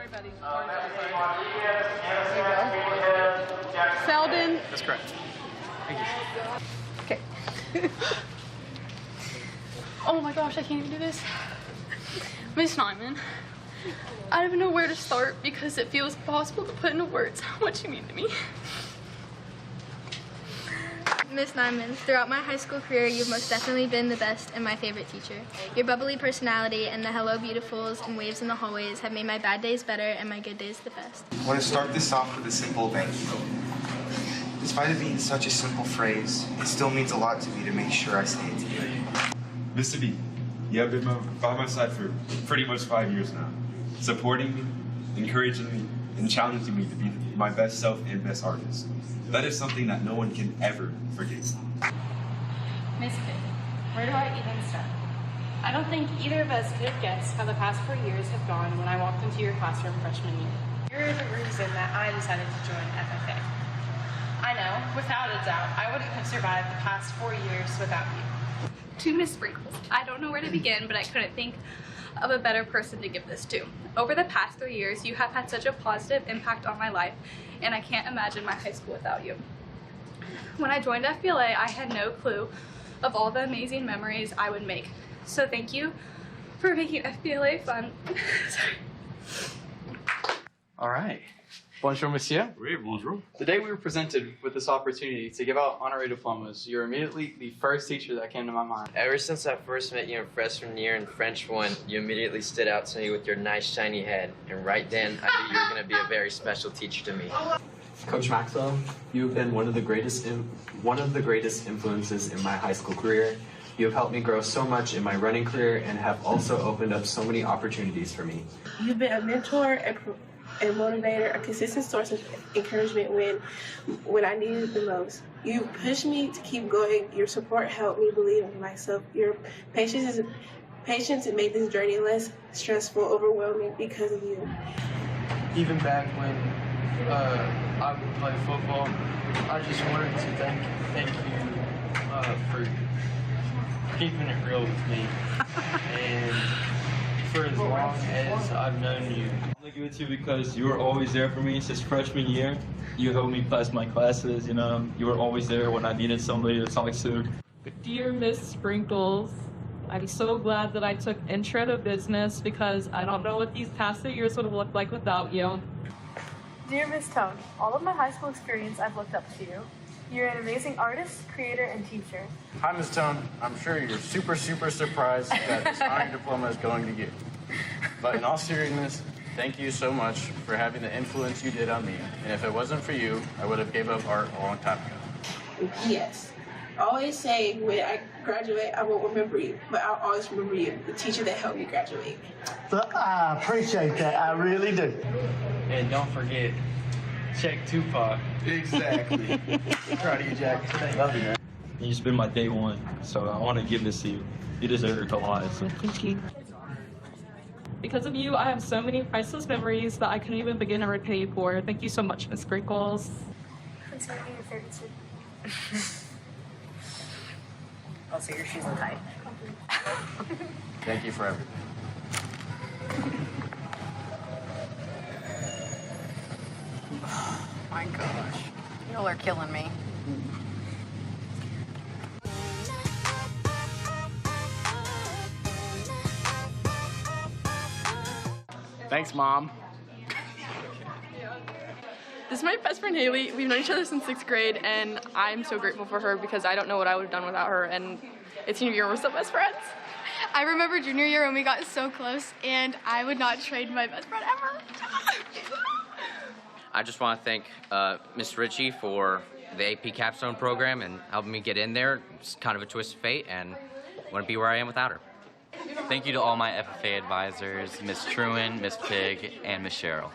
Sorry, buddy. Selden. That's correct. Thank you. Okay. Oh my gosh, I can't even do this. Miss Nyman, I don't even know where to start because it feels impossible to put into words how much you mean to me. Miss Nyman, throughout my high school career, you've most definitely been the best and my favorite teacher. Your bubbly personality and the hello beautifuls and waves in the hallways have made my bad days better and my good days the best. I want to start this off with a simple thank you. Despite it being such a simple phrase, it still means a lot to me to make sure I say it to you. Mr. B, you have been by my side for pretty much 5 years now, supporting me, encouraging me, and challenging me to be my best self and best artist. That is something that no one can ever forget. Miss Pitt, where do I even start? I don't think either of us could have guessed how the past 4 years have gone when I walked into your classroom freshman year. You're the reason that I decided to join FFA. I know, without a doubt, I wouldn't have survived the past 4 years without you. To Miss Sprinkles, I don't know where to begin, but I couldn't think of a better person to give this to. Over the past 3 years, you have had such a positive impact on my life, and I can't imagine my high school without you. When I joined FBLA, I had no clue of all the amazing memories I would make. So thank you for making FBLA fun. Sorry. All right. Bonjour, monsieur. Oui, bonjour. The day we were presented with this opportunity to give out honorary diplomas, you're immediately the first teacher that came to my mind. Ever since I first met you in freshman year in French 1, you immediately stood out to me with your nice shiny head. And right then, I knew you were going to be a very special teacher to me. Coach Maxwell, you've been one of the greatest influences in my high school career. You have helped me grow so much in my running career and have also opened up so many opportunities for me. You've been a mentor and motivator, a consistent source of encouragement when I needed it the most. You pushed me to keep going. Your support helped me believe in myself. Your patience made this journey less stressful, overwhelming because of you. Even back when I would play football, I just wanted to thank you for keeping it real with me. And for as long as I've known you. I'm gonna give it to you because you were always there for me since freshman year. You helped me pass my classes, you know. You were always there when I needed somebody to talk to. Dear Miss Sprinkles, I'm so glad that I took intro to business because I don't know what these past 8 years would have looked like without you. Dear Miss Tone, all of my high school experience I've looked up to you. You're an amazing artist, creator, and teacher. Hi, Ms. Tone. I'm sure you're super surprised that this honorary diploma is going to you. But in all seriousness, thank you so much for having the influence you did on me. And if it wasn't for you, I would have gave up art a long time ago. Yes. I always say when I graduate, I won't remember you, but I'll always remember you, the teacher that helped me graduate. I appreciate that. I really do. And don't forget, check Tupac. Exactly. Proud of you, Jack. Love you, man. You just been my day one, so I want to give this to you. You deserve it a lot. So. Thank you. Because of you, I have so many priceless memories that I couldn't even begin to repay you for. Thank you so much, Miss Sprinkles. Please make me your favorite student. Also, your shoes look tight. Thank you for everything. My gosh. Y'all are killing me. Thanks, Mom. This is my best friend Haley. We've known each other since 6th grade, and I'm so grateful for her because I don't know what I would have done without her, and it's junior year, we're still best friends. I remember junior year when we got so close, and I would not trade my best friend ever. I just want to thank Ms. Ritchie for the AP Capstone program and helping me get in there. It's kind of a twist of fate, and wouldn't be where I am without her. Thank you to all my FFA advisors, Miss Truin, Miss Pig, and Miss Cheryl.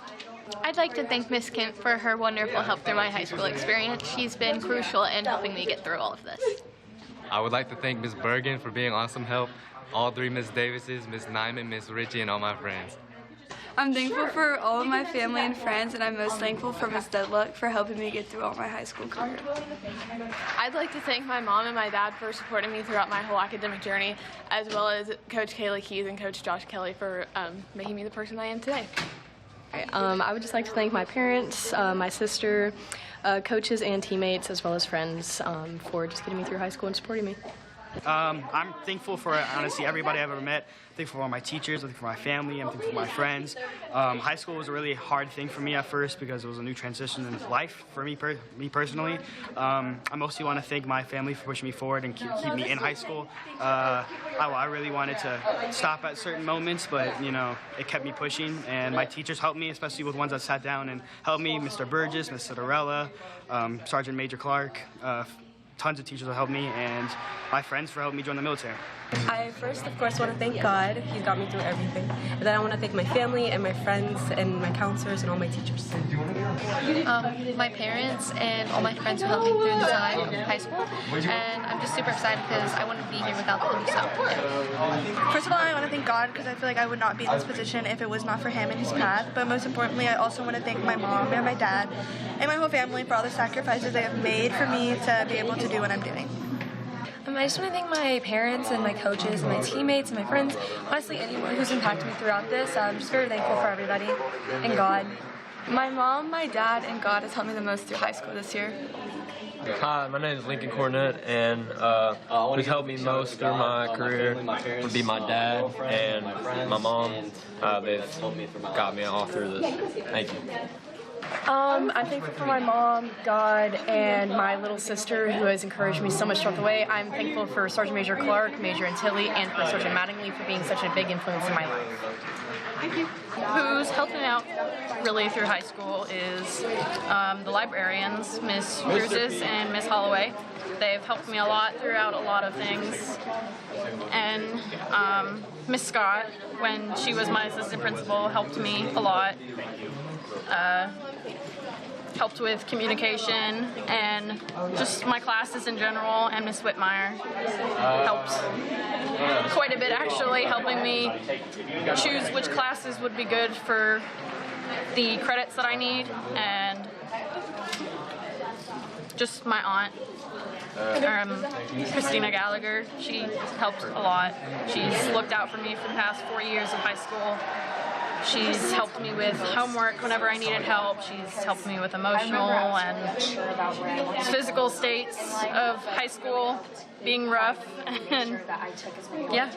I'd like to thank Miss Kent for her wonderful help through my high school experience. She's been crucial in helping me get through all of this. I would like to thank Miss Bergen for being awesome help, all three Miss Davises, Miss Nyman, Miss Ritchie, and all my friends. I'm thankful for all of my family and friends, and I'm most thankful for Miss Deadluck for helping me get through all my high school career. I'd like to thank my mom and my dad for supporting me throughout my whole academic journey, as well as Coach Kayla Keys and Coach Josh Kelly for making me the person I am today. I would just like to thank my parents, my sister, coaches and teammates, as well as friends for just getting me through high school and supporting me. I'm thankful for, honestly, everybody I've ever met. I'm thankful for all my teachers, I'm thankful for my family, I'm thankful for my friends. High school was a really hard thing for me at first because it was a new transition in life for me personally. I mostly want to thank my family for pushing me forward and keep me in high school. I really wanted to stop at certain moments, but, you know, it kept me pushing, and my teachers helped me, especially with ones that sat down and helped me, Mr. Burgess, Ms. Citarella, Sergeant Major Clark. Tons of teachers that helped me, and my friends for helping me join the military. I first, of course, want to thank God. He's got me through everything. And then I want to thank my family and my friends and my counselors and all my teachers. My parents and all my friends who helped me through the time of high school. And I'm just super excited because I wouldn't be here without them. So. First of all, I want to thank God because I feel like I would not be in this position if it was not for Him and His path. But most importantly, I also want to thank my mom and my dad and my whole family for all the sacrifices they have made for me to be able to do what I'm doing. I just want to thank my parents and my coaches and my teammates and my friends, honestly anyone who's impacted me throughout this. I'm just very thankful for everybody and God. My mom, my dad, and God has helped me the most through high school this year. Hi, my name is Lincoln Cornett, and who's helped me most through my career would be my dad and my mom. They've got me all through this. Thank you. I'm thankful for my mom, God, and my little sister who has encouraged me so much throughout the way. I'm thankful for Sergeant Major Clark, Major Antilli, and for Sergeant Mattingly for being such a big influence in my life. Thank you. Who's helped me out really through high school is the librarians, Miss Bruces and Miss Holloway. They've helped me a lot throughout a lot of things. And Miss Scott, when she was my assistant principal, helped me a lot. Helped with communication and just my classes in general, and Miss Whitmire helped quite a bit actually, helping me choose which classes would be good for the credits that I need, and just my aunt, Christina Gallagher. She helped a lot. She's looked out for me for the past 4 years of high school. She's helped me with homework whenever I needed help. She's helped me with emotional and physical states of high school being rough. And yeah.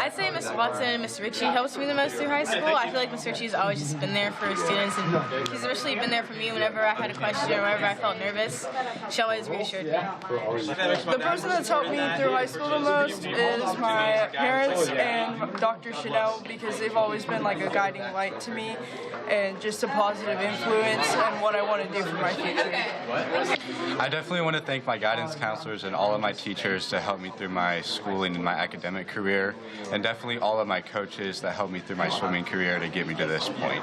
I'd say Miss Watson and Miss Ritchie helps me the most through high school. I feel like Miss Ritchie's always just been there for students, and she's especially been there for me whenever I had a question or whenever I felt nervous. She always reassured me. The person that's helped me through high school the most is my parents and Dr. Chanel, because they've always been like a guiding light to me and just a positive influence and what I want to do for my future. I definitely want to thank my guidance counselors and all of my teachers to help me through my schooling and my academic career, and definitely all of my coaches that helped me through my swimming career to get me to this point.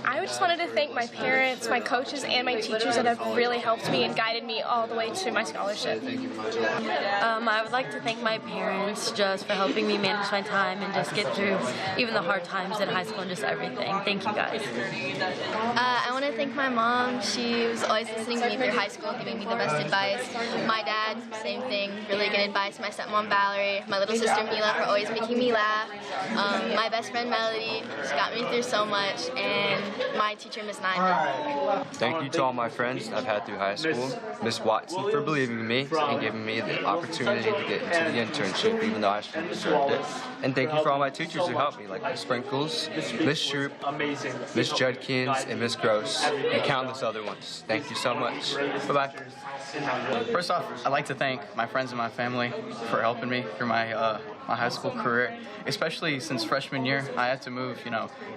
I just wanted to thank my parents, my coaches, and my teachers that have really helped me and guided me all the way to my scholarship. I would like to thank my parents just for helping me manage my time and just get through even the hard times in high school and just everything. Thank you guys. I want to thank my mom. She was always listening to me through high school, giving me the best advice. My dad, same thing, really good advice. My stepmom, Valerie. My little sister, Mila, for always making me laugh. My best friend, Melody. She got me through so much. And my teacher, Miss Nyman. Thank you to all my friends I've had through high school. Miss Watson for believing in me and giving me the opportunity to get into the internship, even though I should have deserved it. And thank you for all my teachers who helped me, like Miss Sprinkles, Miss Shroop, Miss Judkins, and Miss Gross, and countless other ones. Thank you so much. Bye-bye. First off, I'd like to thank my friends and my family for helping me through my my high school career, especially since freshman year. I had to move,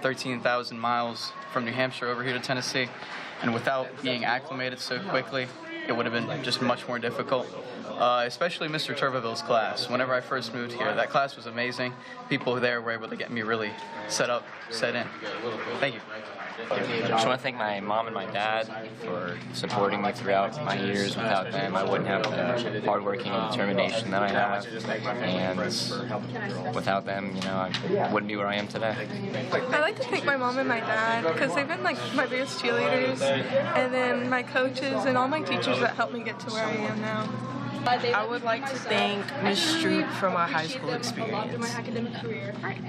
13,000 miles from New Hampshire over here to Tennessee, and without being acclimated so quickly, it would have been just much more difficult. Especially Mr. Turveville's class. Whenever I first moved here, that class was amazing. People there were able to get me really set in. Thank you. I just want to thank my mom and my dad for supporting me throughout my years. Without them, I wouldn't have the hard working and determination that I have. And without them, I wouldn't be where I am today. I like to thank my mom and my dad because they've been like my biggest cheerleaders, and then my coaches and all my teachers that helped me get to where I am now. I would like to thank Ms. Stroop for my high school experience.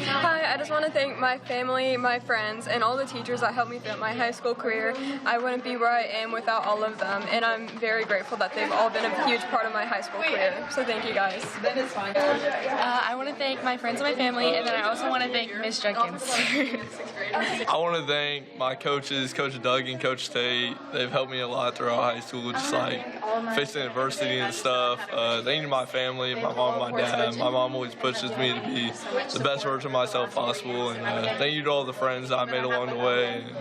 Hi, I just want to thank my family, my friends, and all the teachers that helped me throughout my high school career. I wouldn't be where I am without all of them, and I'm very grateful that they've all been a huge part of my high school career. So thank you guys. I want to thank my friends and my family, and then I also want to thank Miss Jenkins. I want to thank my coaches, Coach Doug and Coach Tate. They've helped me a lot throughout high school, just like facing adversity and stuff. Thank you to my family, my mom and my dad. My mom always pushes me to be the best version of myself possible. And thank you to all the friends I made along the way. And,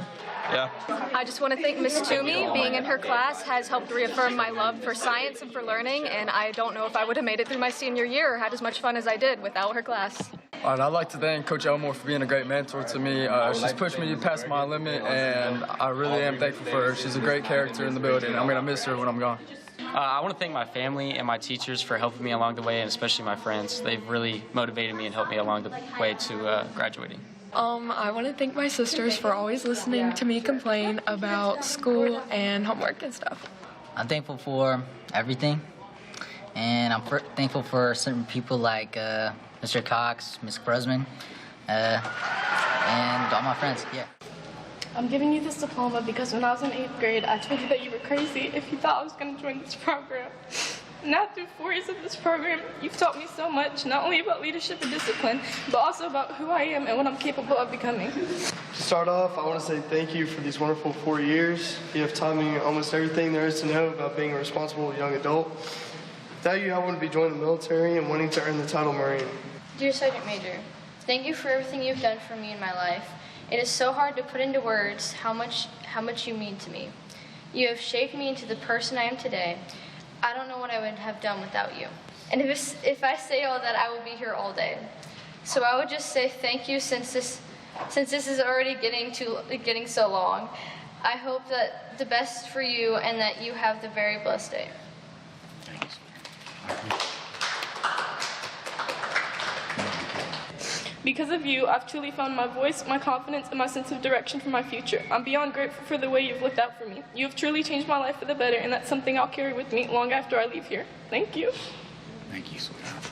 yeah. I just want to thank Miss Toomey. Being in her class has helped reaffirm my love for science and for learning, and I don't know if I would have made it through my senior year or had as much fun as I did without her class. I'd like to thank Coach Elmore for being a great mentor to me. She's pushed me past my limit, and I really am thankful for her. She's a great character in the building. I'm going to miss her when I'm gone. I want to thank my family and my teachers for helping me along the way, and especially my friends. They've really motivated me and helped me along the way to graduating. I want to thank my sisters for always listening to me complain about school and homework and stuff. I'm thankful for everything, and I'm thankful for certain people like Mr. Cox, Ms. Brusman, and all my friends, yeah. I'm giving you this diploma because when I was in 8th grade, I told you that you were crazy if you thought I was going to join this program. Now through 4 years of this program, you've taught me so much, not only about leadership and discipline, but also about who I am and what I'm capable of becoming. To start off, I want to say thank you for these wonderful 4 years. You have taught me almost everything there is to know about being a responsible young adult. Without you, I wouldn't be joining the military and wanting to earn the title Marine. Dear Sergeant Major, thank you for everything you've done for me in my life. It is so hard to put into words how much you mean to me. You have shaped me into the person I am today. I don't know what I would have done without you. And if I say all that, I will be here all day. So I would just say thank you since this is already getting so long. I hope that the best for you and that you have the very blessed day. Because of you, I've truly found my voice, my confidence, and my sense of direction for my future. I'm beyond grateful for the way you've looked out for me. You have truly changed my life for the better, and that's something I'll carry with me long after I leave here. Thank you. Thank you, sweetheart.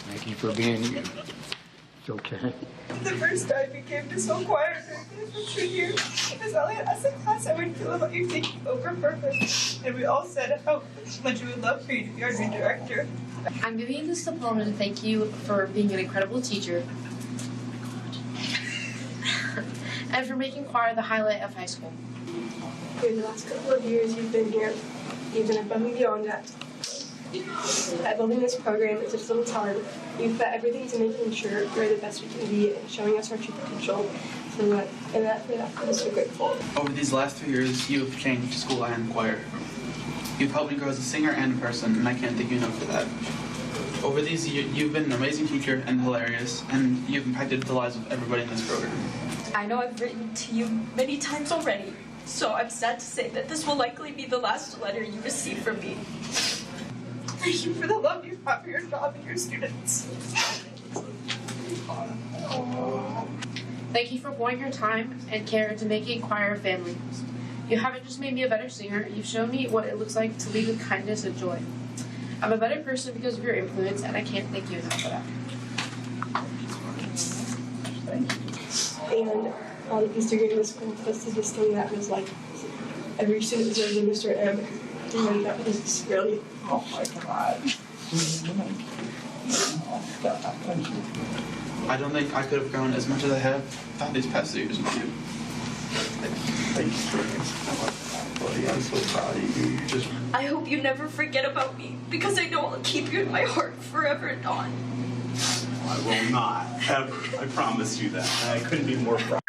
Thank you for being you. It's okay. The first time you came to so quiet for 2 years, because as a class, I would feel about you taking over purpose, and we all said how much we would love for you to be our new director. I'm giving you this diploma to thank you for being an incredible teacher and for making choir the highlight of high school. During the last couple of years you've been here, you've been above and beyond that. By building this program in such a little time, you've put everything to making sure we're the best we can be and showing us our true potential. For that, I'm so grateful. Over these last 2 years, you've changed school and choir. You've helped me grow as a singer and a person, and I can't thank you enough for that. Over these years, you've been an amazing teacher and hilarious, and you've impacted the lives of everybody in this program. I know I've written to you many times already, so I'm sad to say that this will likely be the last letter you receive from me. Thank you for the love you have for your job and your students. Thank you for pouring your time and care into making choir a family. You haven't just made me a better singer, you've shown me what it looks like to lead with kindness and joy. I'm a better person because of your influence, and I can't thank you enough for that. And on Instagram, this school posted this thing that was like, every student deserves a Mr. M. And that was really, oh my God. I don't think I could have grown as much as I have without these past 2 years with you. I'm so proud of you. You just... I hope you never forget about me, because I know I'll keep you in my heart forever and on. I will not, ever. I promise you that. I couldn't be more proud.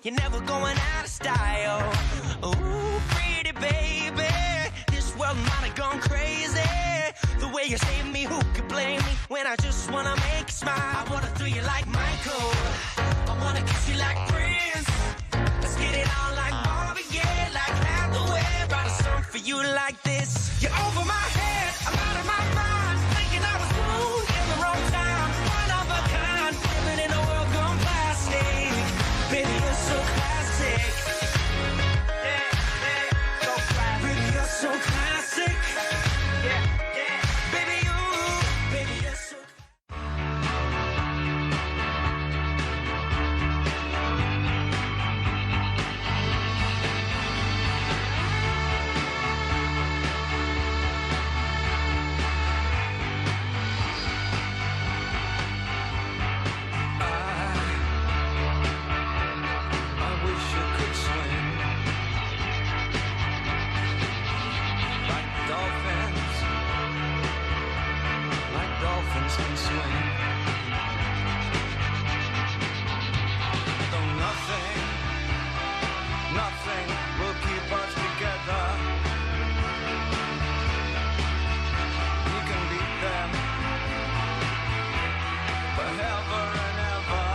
You're never going out of style. Ooh, pretty baby, this world might have gone crazy. The way you save me, who could blame me when I just wanna make you smile? I wanna throw you like Michael, I wanna kiss you like Prince. Let's get it on like Marvin, yeah, like Hathaway. Write a song for you like this. You're over my head, I'm out of my mind, thinking I was born in the wrong time. One of a kind, living in a world gone plastic. Baby, you're so classic. Yeah, yeah, so classic. Baby, you're so classic. Yeah, yeah. Baby, you're so can swing. Though nothing will keep us together. You can beat them forever and ever.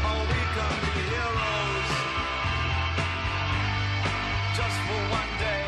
Oh, we can be heroes just for one day.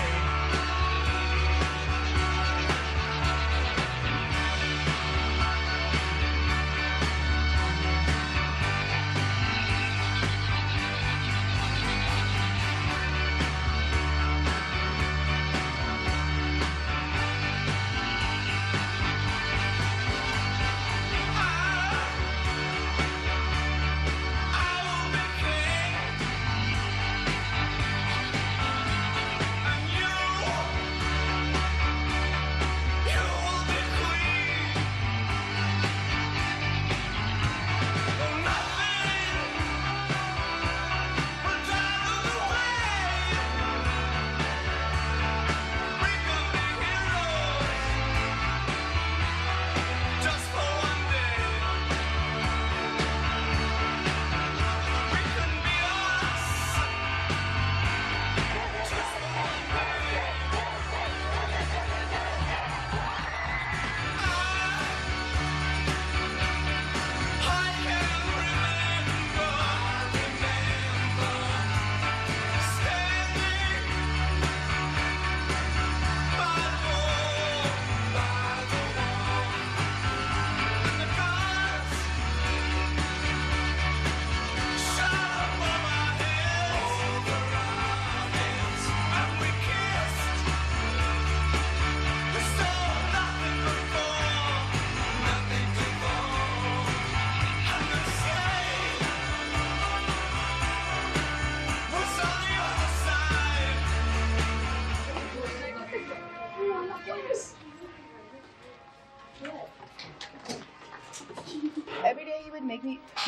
Every day you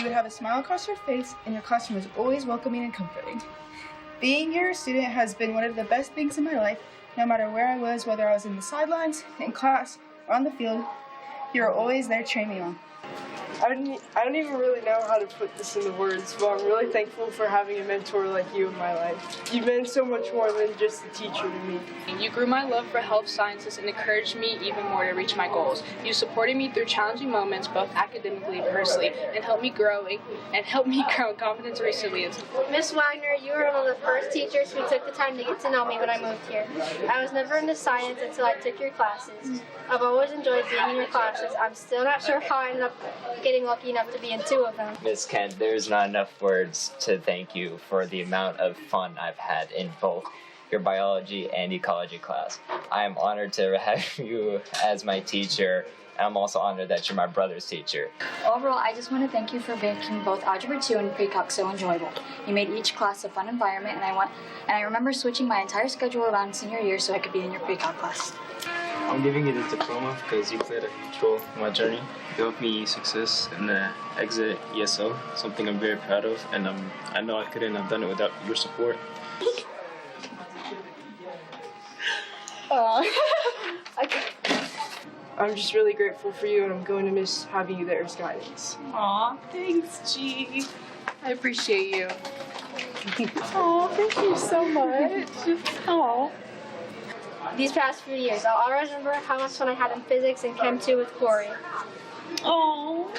would have a smile across your face, and your classroom was always welcoming and comforting. Being your student has been one of the best things in my life. No matter where I was, whether I was in the sidelines, in class, or on the field, you were always there cheering me on. I don't even really know how to put this into words, but I'm really thankful for having a mentor like you in my life. You've been so much more than just a teacher to me. You grew my love for health sciences and encouraged me even more to reach my goals. You supported me through challenging moments, both academically and personally, and helped me grow in confidence and resilience. Miss Wagner, you were one of the first teachers who took the time to get to know me when I moved here. I was never into science until I took your classes. I've always enjoyed being in your classes. I'm still not sure how I ended up getting lucky enough to be in 2 of them. Ms. Kent, there's not enough words to thank you for the amount of fun I've had in both your biology and ecology class. I am honored to have you as my teacher. I'm also honored that you're my brother's teacher. Overall, I just want to thank you for making both Algebra 2 and Pre-Calc so enjoyable. You made each class a fun environment, and I remember switching my entire schedule around senior year so I could be in your Pre-Calc class. I'm giving you this diploma because you played a huge role in my journey. You helped me success in the exit ESO, something I'm very proud of, and I know I couldn't have done it without your support. I'm just really grateful for you, and I'm going to miss having you there as guidance. Aw, thanks, G. I appreciate you. Aw, thank you so much. Aw. These past few years, I'll always remember how much fun I had in physics and Chem 2 with Corey. Oh,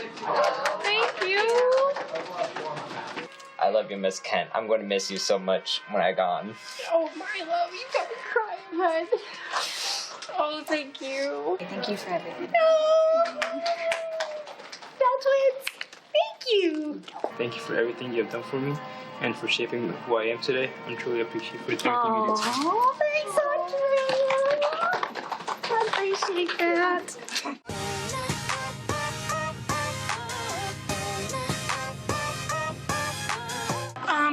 thank you. I love you, Miss Kent. I'm going to miss you so much when I'm gone. Oh, my love, you got me crying, hun. Oh, thank you. Thank you for everything. Bell twins, thank you. Thank you for everything you have done for me and for shaping who I am today. I'm truly appreciative for everything you did. Oh, thanks so much, I appreciate that.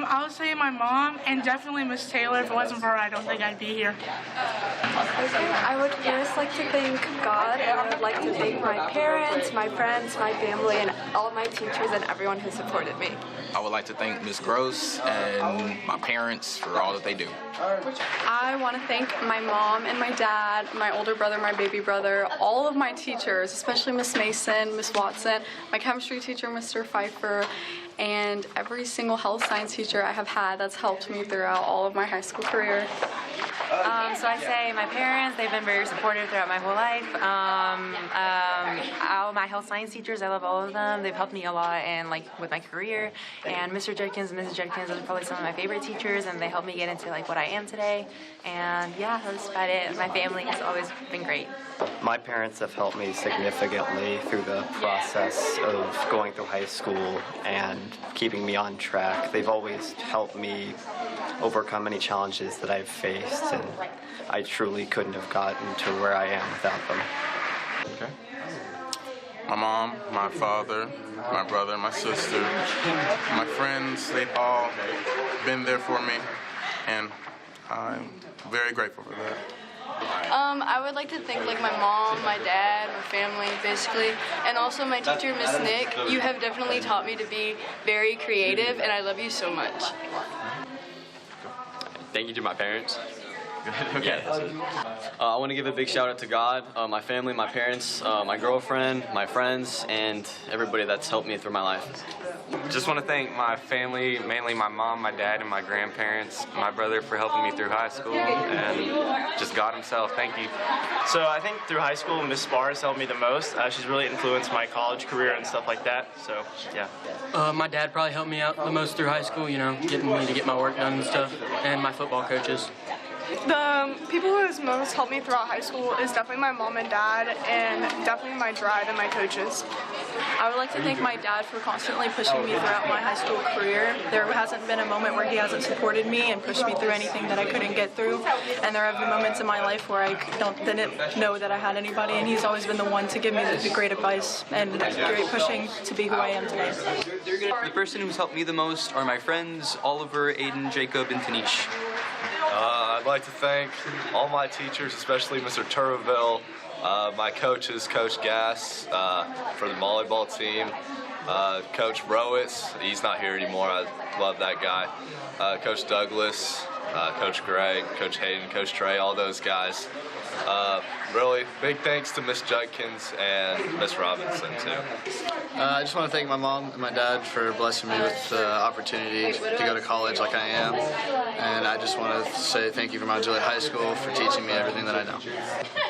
I would say my mom and definitely Miss Taylor. If it wasn't for her, I don't think I'd be here. I would first like to thank God, and I would like to thank my parents, my friends, my family, and all of my teachers and everyone who supported me. I would like to thank Ms. Gross and my parents for all that they do. I want to thank my mom and my dad, my older brother, my baby brother, all of my teachers, especially Miss Mason, Miss Watson, my chemistry teacher, Mr. Pfeiffer, and every single health science teacher I have had that's helped me throughout all of my high school career. So I say my parents, they've been very supportive throughout my whole life. All my health science teachers, I love all of them. They've helped me a lot and with my career. And Mr. Judkins and Mrs. Judkins, those are probably some of my favorite teachers, and they helped me get into what I am today. And yeah, that's about it. My family has always been great. My parents have helped me significantly through the process of going through high school and keeping me on track. They've always helped me overcome any challenges that I've faced, and I truly couldn't have gotten to where I am without them. Okay. My mom, my father, my brother, my sister, my friends, they've all been there for me, and I'm very grateful for that. I would like to thank my mom, my dad, my family, basically, and also my teacher, Miss Nick. You have definitely taught me to be very creative, and I love you so much. Thank you to my parents. Okay. I want to give a big shout out to God, my family, my parents, my girlfriend, my friends, and everybody that's helped me through my life. Just want to thank my family, mainly my mom, my dad, and my grandparents, my brother for helping me through high school, and just God himself. Thank you. So I think through high school, Miss Spars helped me the most. She's really influenced my college career and stuff like that. So yeah. My dad probably helped me out the most through high school, getting me to get my work done and stuff, and my football coaches. The people who has most helped me throughout high school is definitely my mom and dad, and definitely my drive and my coaches. I would like to thank my dad for constantly pushing me throughout my high school career. There hasn't been a moment where he hasn't supported me and pushed me through anything that I couldn't get through. And there have been moments in my life where I didn't know that I had anybody, and he's always been the one to give me the great advice and great pushing to be who I am today. The person who's helped me the most are my friends, Oliver, Aiden, Jacob, and Tanish. I'd like to thank all my teachers, especially Mr. Turville, my coaches, Coach Gass for the volleyball team, Coach Rowitz, he's not here anymore, I love that guy, Coach Douglas, Coach Greg, Coach Hayden, Coach Trey, all those guys. Really big thanks to Miss Judkins and Miss Robinson too. I just want to thank my mom and my dad for blessing me with the opportunity to go to college like I am, and I just want to say thank you for Mount Juliet High School for teaching me everything that I know.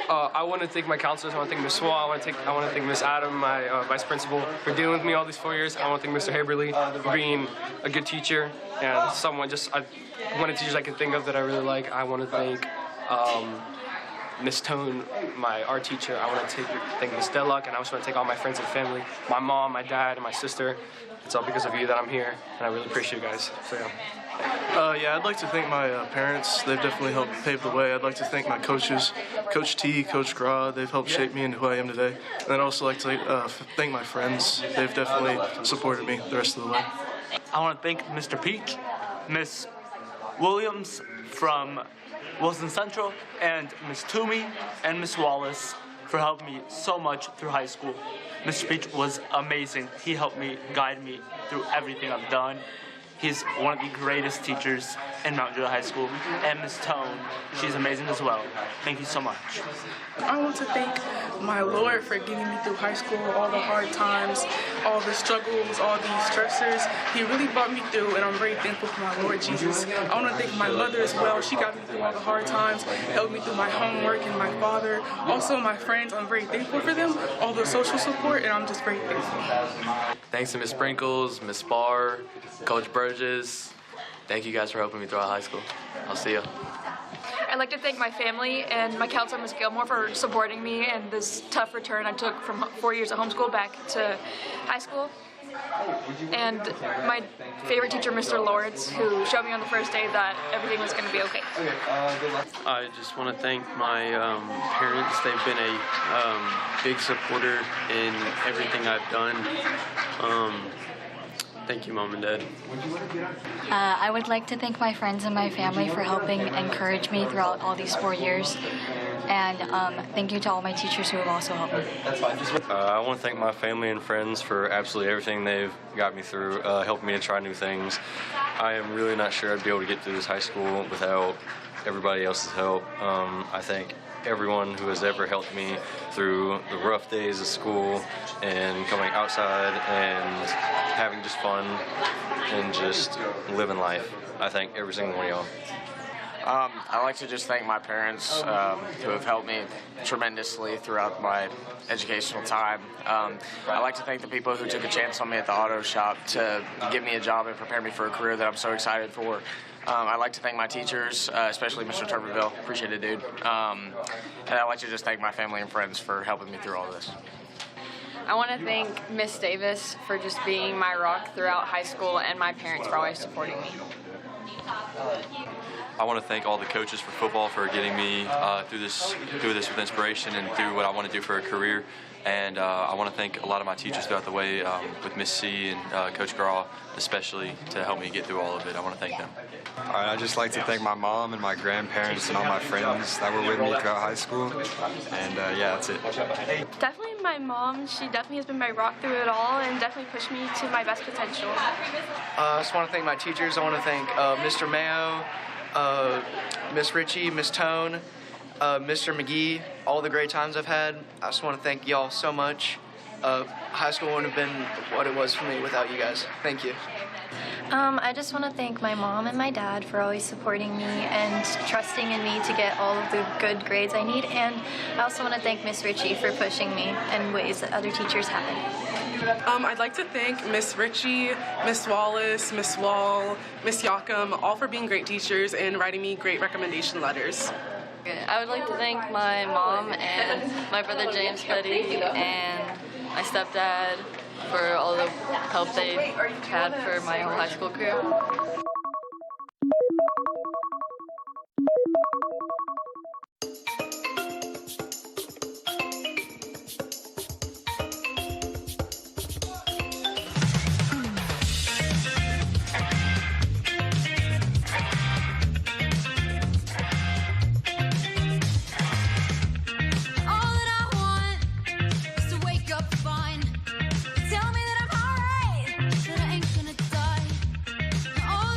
I want to thank my counselors. I want to thank Miss Swall. I want to thank Miss Adam, my vice principal, for dealing with me all these 4 years. I want to thank Mr. Haberly for being a good teacher and someone one of the teachers I can think of that I really like. I want to thank Miss Tone, my art teacher. I want to thank Miss Deluck, and I also want to thank all my friends and family, my mom, my dad, and my sister. It's all because of you that I'm here, and I really appreciate you guys. So yeah, I'd like to thank my parents. They've definitely helped pave the way. I'd like to thank my coaches, Coach T, Coach Gra. They've helped shape me into who I am today. And I'd also like to thank my friends. They've definitely supported me the rest of the way. I want to thank Mr. Peak, Miss Williams from Wilson Central, and Miss Toomey and Miss Wallace for helping me so much through high school. Mr. Peach was amazing. He helped me, guide me through everything I've done. He's one of the greatest teachers in Mount Juliet High School. And Miss Tone, she's amazing as well. Thank you so much. I want to thank my Lord for getting me through high school, all the hard times, all the struggles, all these stressors. He really brought me through, and I'm very thankful for my Lord Jesus. I want to thank my mother as well. She got me through all the hard times, helped me through my homework, and my father. Also my friends, I'm very thankful for them, all the social support, and I'm just very thankful. Thanks to Miss Sprinkles, Miss Barr, Coach Burgess. Thank you guys for helping me throughout high school. I'll see ya. I'd like to thank my family and my counselor, Ms. Gilmore, for supporting me in this tough return I took from 4 years of homeschool back to high school. And my favorite teacher, Mr. Lawrence, who showed me on the first day that everything was going to be okay. I just want to thank my parents. They've been a big supporter in everything I've done. Thank you, Mom and Dad. I would like to thank my friends and my family for helping encourage me throughout all these 4 years. And thank you to all my teachers who have also helped me. I want to thank my family and friends for absolutely everything they've got me through, helping me to try new things. I am really not sure I'd be able to get through this high school without everybody else's help. I think everyone who has ever helped me through the rough days of school and coming outside and having just fun and just living life. I thank every single one of y'all. I'd like to just thank my parents who have helped me tremendously throughout my educational time. I'd like to thank the people who took a chance on me at the auto shop to give me a job and prepare me for a career that I'm so excited for. I'd like to thank my teachers, especially Mr. Turbeville. Appreciate it, dude. And I'd like to just thank my family and friends for helping me through all this. I want to thank Miss Davis for just being my rock throughout high school and my parents for always supporting me. I want to thank all the coaches for football for getting me through this with inspiration and through what I want to do for a career. And I want to thank a lot of my teachers throughout the way, with Miss C and Coach Graw especially, to help me get through all of it. I want to thank them. All right, I'd just like to thank my mom and my grandparents and all my friends that were with me throughout high school. And yeah, that's it. Definitely my mom. She definitely has been my rock through it all and definitely pushed me to my best potential. I just want to thank my teachers. I want to thank Mr. Mayo, Miss Ritchie, Miss Tone, Mr. McGee, all the great times I've had. I just want to thank y'all so much. High school wouldn't have been what it was for me without you guys. Thank you. I just want to thank my mom and my dad for always supporting me and trusting in me to get all of the good grades I need. And I also want to thank Miss Ritchie for pushing me in ways that other teachers haven't. I'd like to thank Miss Ritchie, Miss Wallace, Miss Wall, Miss Yocum, all for being great teachers and writing me great recommendation letters. I would like to thank my mom and my brother James Petty and my stepdad for all the help they had for my whole high school career. Tell me that I'm alright, that I ain't gonna die. All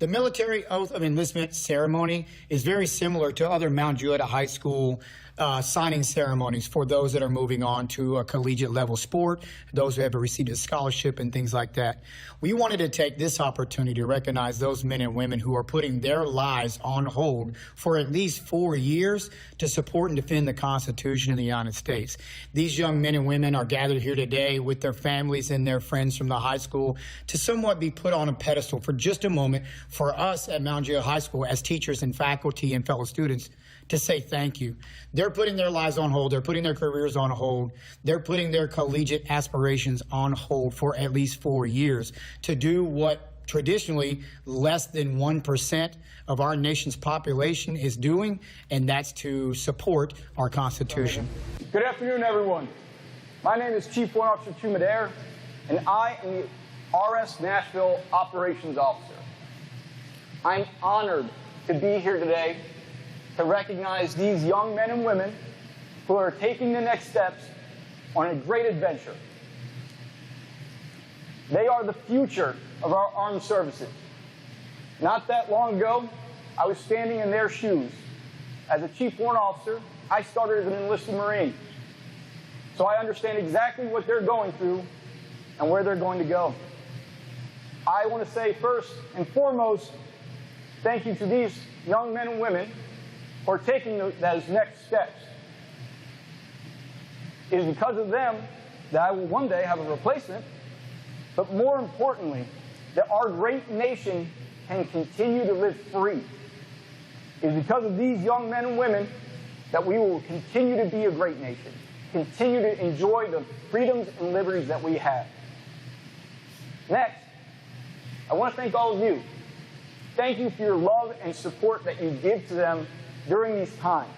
The military oath of enlistment ceremony is very similar to other Mount Juliet High School signing ceremonies for those that are moving on to a collegiate level sport, those who have received a scholarship and things like that. We wanted to take this opportunity to recognize those men and women who are putting their lives on hold for at least 4 years to support and defend the Constitution of the United States. These young men and women are gathered here today with their families and their friends from the high school to somewhat be put on a pedestal for just a moment for us at Mount Juliet High School as teachers and faculty and fellow students to say thank you. They're putting their lives on hold. They're putting their careers on hold. They're putting their collegiate aspirations on hold for at least 4 years to do what traditionally less than 1% of our nation's population is doing, and that's to support our Constitution. Good afternoon, everyone. My name is Chief Warrant Officer Juliet, and I am the RS Nashville Operations Officer. I'm honored to be here today to recognize these young men and women who are taking the next steps on a great adventure. They are the future of our armed services. Not that long ago, I was standing in their shoes. As a Chief Warrant Officer, I started as an enlisted Marine. So I understand exactly what they're going through and where they're going to go. I want to say first and foremost, thank you to these young men and women for taking those next steps. It is because of them that I will one day have a replacement, but more importantly, that our great nation can continue to live free. It is because of these young men and women that we will continue to be a great nation, continue to enjoy the freedoms and liberties that we have. Next, I want to thank all of you. Thank you for your love and support that you give to them during these times.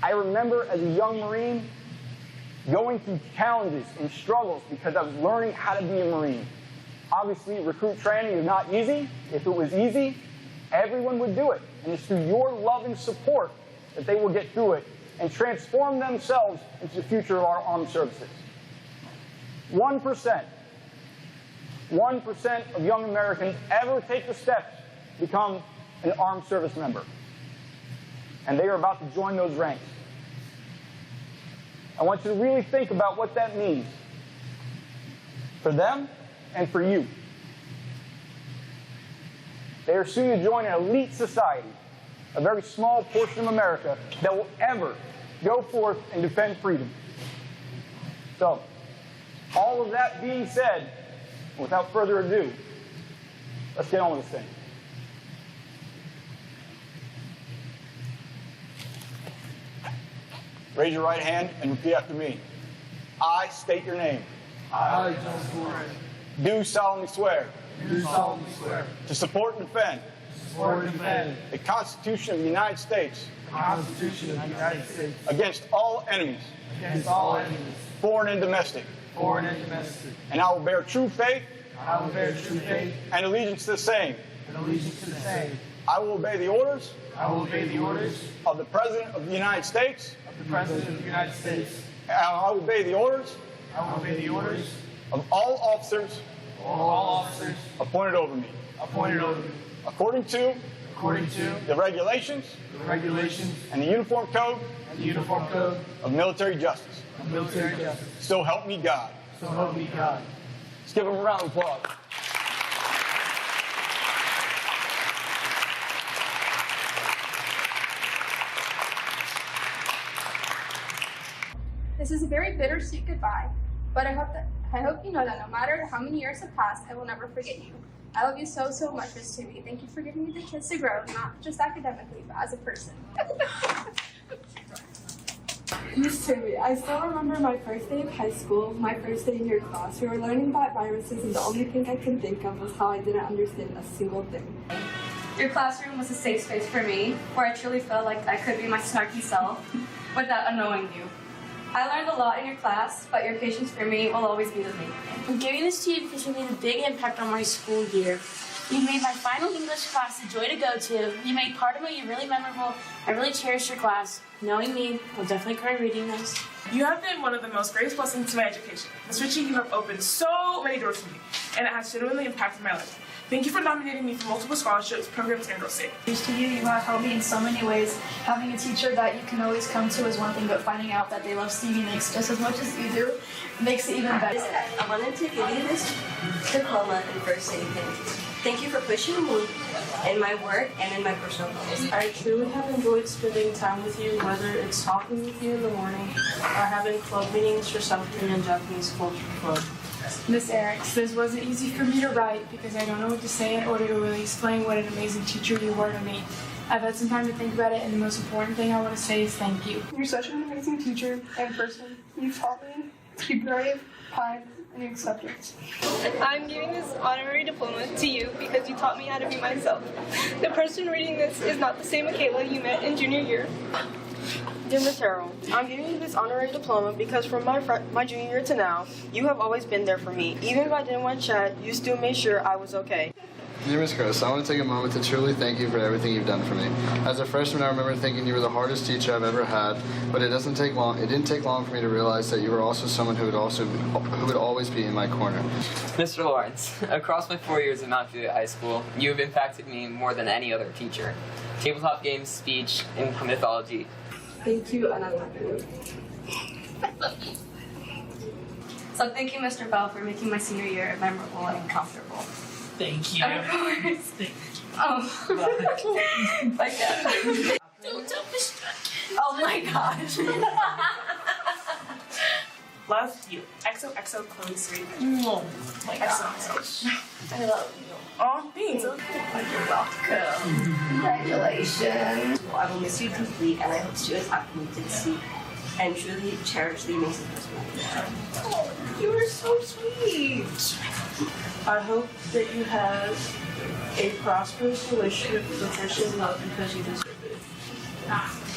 I remember as a young Marine going through challenges and struggles because I was learning how to be a Marine. Obviously, recruit training is not easy. If it was easy, everyone would do it. And it's through your love and support that they will get through it and transform themselves into the future of our armed services. 1% of young Americans ever take the steps to become an armed service member. And they are about to join those ranks. I want you to really think about what that means for them and for you. They are soon to join an elite society, a very small portion of America that will ever go forth and defend freedom. So, all of that being said, without further ado, let's get on with this thing. Raise your right hand and repeat after me. I state your name. I, Joseph Warren, do solemnly swear. do solemnly swear To support and defend. The Constitution of the United States. The Constitution of the United States. Against all enemies. Against all enemies. Foreign and domestic. Foreign and domestic. And I will bear true faith. I will bear true faith. And allegiance to the same. And allegiance to the same. I will obey the orders. I will obey the orders. Of the President of the United States. Of the President of the United States. And I will obey the orders. I will obey the orders. Of all officers. All officers. Appointed over me. Appointed over me. According to the regulations and the Uniform Code of Military Justice. So help me God. So help me God. Let's give them a round of applause. This is a very bittersweet goodbye, but I hope you know that no matter how many years have passed, I will never forget you. I love you so, so much, Miss Toomey. Thank you for giving me the chance to grow, not just academically, but as a person. Miss Toomey, I still remember my first day of high school, my first day in your class. We were learning about viruses, and the only thing I could think of was how I didn't understand a single thing. Your classroom was a safe space for me, where I truly felt like I could be my snarky self without annoying you. I learned a lot in your class, but your patience for me will always be with me. I'm giving this to you because you made a big impact on my school year. You made my final English class a joy to go to. You made part of my year really memorable. I really cherished your class. Knowing me, I'll definitely cry reading this. You have been one of the most greatest blessings to my education. Ms. Ritchie, you have opened so many doors for me, and it has genuinely impacted my life. Thank you for nominating me for multiple scholarships, programs, and girls' state. Thanks to you, you have helped me in so many ways. Having a teacher that you can always come to is one thing, but finding out that they love Stevie Nicks just as much as you do makes it even better. I wanted to give you this diploma and first say thank you. Thank you for pushing me in my work and in my personal goals. I truly have enjoyed spending time with you, whether it's talking with you in the morning or having club meetings for South Korean Japanese Culture Club. Miss Eriks, this wasn't easy for me to write because I don't know what to say in order to really explain what an amazing teacher you were to me. I've had some time to think about it, and the most important thing I want to say is thank you. You're such an amazing teacher and person. You've taught me to be brave, kind, and acceptance. I'm giving this honorary diploma to you because you taught me how to be myself. The person reading this is not the same Michaela you met in junior year. Dear Ms. Harrell, I'm giving you this honorary diploma because from my junior year to now, you have always been there for me. Even if I didn't want to chat, you still made sure I was okay. Dear Ms. Chris, I want to take a moment to truly thank you for everything you've done for me. As a freshman, I remember thinking you were the hardest teacher I've ever had, but it didn't take long for me to realize that you were also someone who would always be in my corner. Mr. Lawrence, across my 4 years at Mount Juliet High School, you have impacted me more than any other teacher. Tabletop games, speech, and mythology. Thank you, and I love you. So thank you, Mr. Bell, for making my senior year memorable and comfortable. Thank you. Of course. Oh. Like that. Don't tell me. Oh my gosh. Love you. XOXO Chloe Sweet. Oh my XOXO. I love you. Oh, thanks. You're welcome. Congratulations. Well, I will miss you deeply, and I hope students happily did see and truly cherish the amazing person you are. Oh, you are so sweet. I hope that you have a prosperous relationship with the person you love because you deserve it.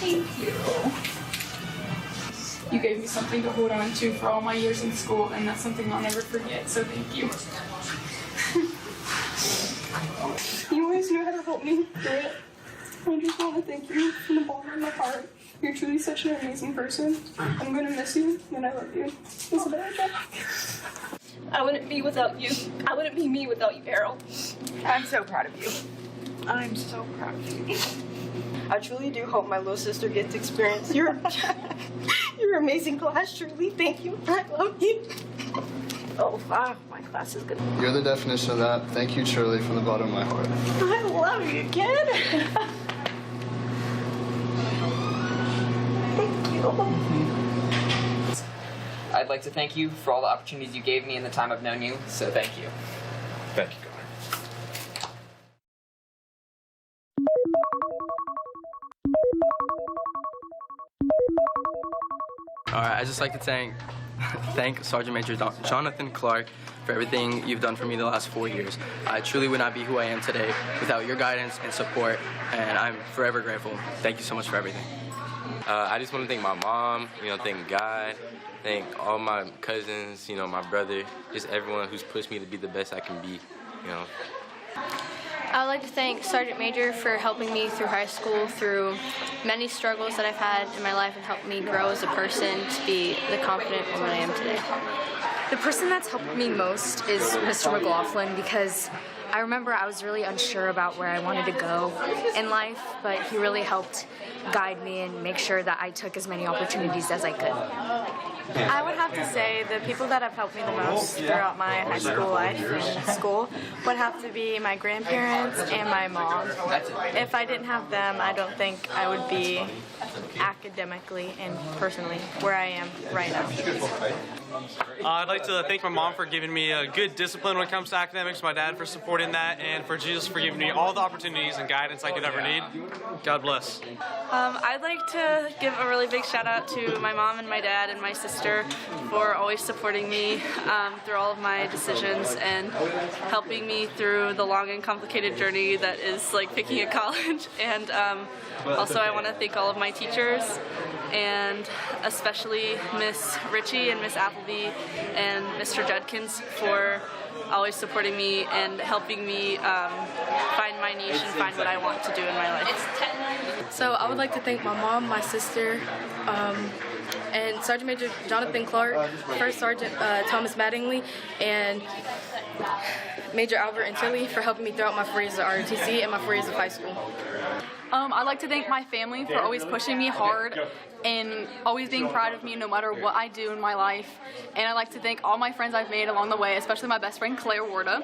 Thank you. You gave me something to hold on to for all my years in school, and that's something I'll never forget, so thank you. You always knew how to help me through it. I just want to thank you from the bottom of my heart. You're truly such an amazing person. I'm going to miss you, and I love you. Isabella. I wouldn't be without you. I wouldn't be me without you, Errol. I'm so proud of you. I'm so proud of you. I truly do hope my little sister gets to experience your amazing class, truly. Thank you. I love you. Oh, wow, my class is good. You're the definition of that. Thank you, truly, from the bottom of my heart. I love you, kid. Thank you. I'd like to thank you for all the opportunities you gave me in the time I've known you, so thank you. Thank you, Connor. All right, I'd just like to thank Sergeant Major Jonathan Clark for everything you've done for me the last 4 years. I truly would not be who I am today without your guidance and support, and I'm forever grateful. Thank you so much for everything. I just want to thank my mom, thank God, thank all my cousins, my brother, just everyone who's pushed me to be the best I can be, I would like to thank Sergeant Major for helping me through high school, through many struggles that I've had in my life, and helped me grow as a person to be the confident woman I am today. The person that's helped me most is Mr. McLaughlin, because I remember I was really unsure about where I wanted to go in life, but he really helped guide me and make sure that I took as many opportunities as I could. I would have to say the people that have helped me the most throughout my high school life and school would have to be my grandparents and my mom. If I didn't have them, I don't think I would be academically and personally where I am right now. I'd like to thank my mom for giving me a good discipline when it comes to academics, my dad for supporting that, and for Jesus for giving me all the opportunities and guidance I could ever need. God bless. I'd like to give a really big shout out to my mom and my dad and my sister for always supporting me through all of my decisions and helping me through the long and complicated journey that is like picking a college. And also I want to thank all of my teachers, and especially Miss Ritchie and Miss Appleby Ivy and Mr. Judkins for always supporting me and helping me find my niche and find what I want to do in my life. So I would like to thank my mom, my sister, and Sergeant Major Jonathan Clark, First Sergeant Thomas Mattingly, and Major Albert Antilli for helping me throughout my 4 years at ROTC and my 4 years of high school. I'd like to thank my family for always pushing me hard and always being proud of me no matter what I do in my life. And I'd like to thank all my friends I've made along the way, especially my best friend Claire Warda.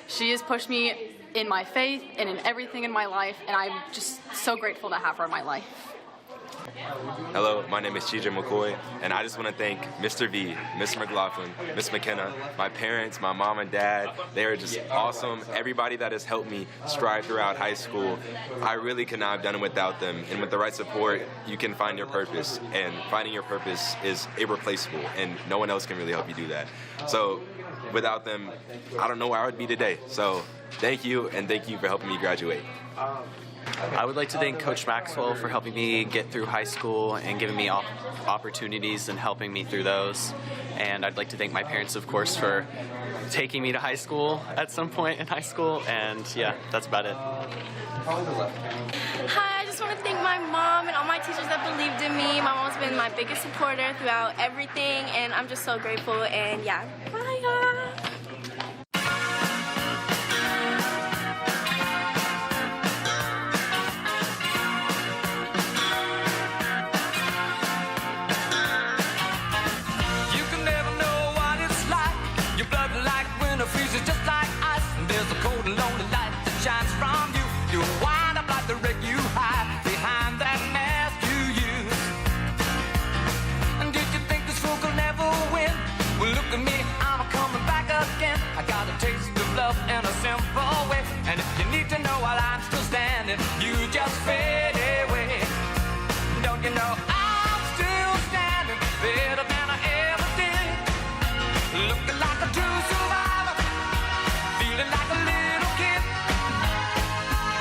She has pushed me in my faith and in everything in my life, and I'm just so grateful to have her in my life. Hello, my name is Chidra McCoy, and I just want to thank Mr. V, Mr. McLaughlin, Miss McKenna, my parents, my mom and dad. They are just awesome. Everybody that has helped me strive throughout high school, I really could not have done it without them. And with the right support, you can find your purpose, and finding your purpose is irreplaceable, and no one else can really help you do that. So without them, I don't know where I would be today. So thank you, and thank you for helping me graduate. I would like to thank Coach Maxwell for helping me get through high school and giving me opportunities and helping me through those. And I'd like to thank my parents, of course, for taking me to high school at some point in high school. And yeah, that's about it. Hi, I just want to thank my mom and all my teachers that believed in me. My mom's been my biggest supporter throughout everything, and I'm just so grateful. And yeah, bye. Freezes just like ice, and there's a cold and lonely light that shines from you. You wind up like the wreck you hide behind that mask you use. And did you think this fool could never win? Well, look at me, I'm coming back again. I got a taste of love in a simple way. And if you need to know while I'm still standing, you just fade away. Don't you know I'm still standing better than I ever did? Looking like a true survivor, feeling like a little kid.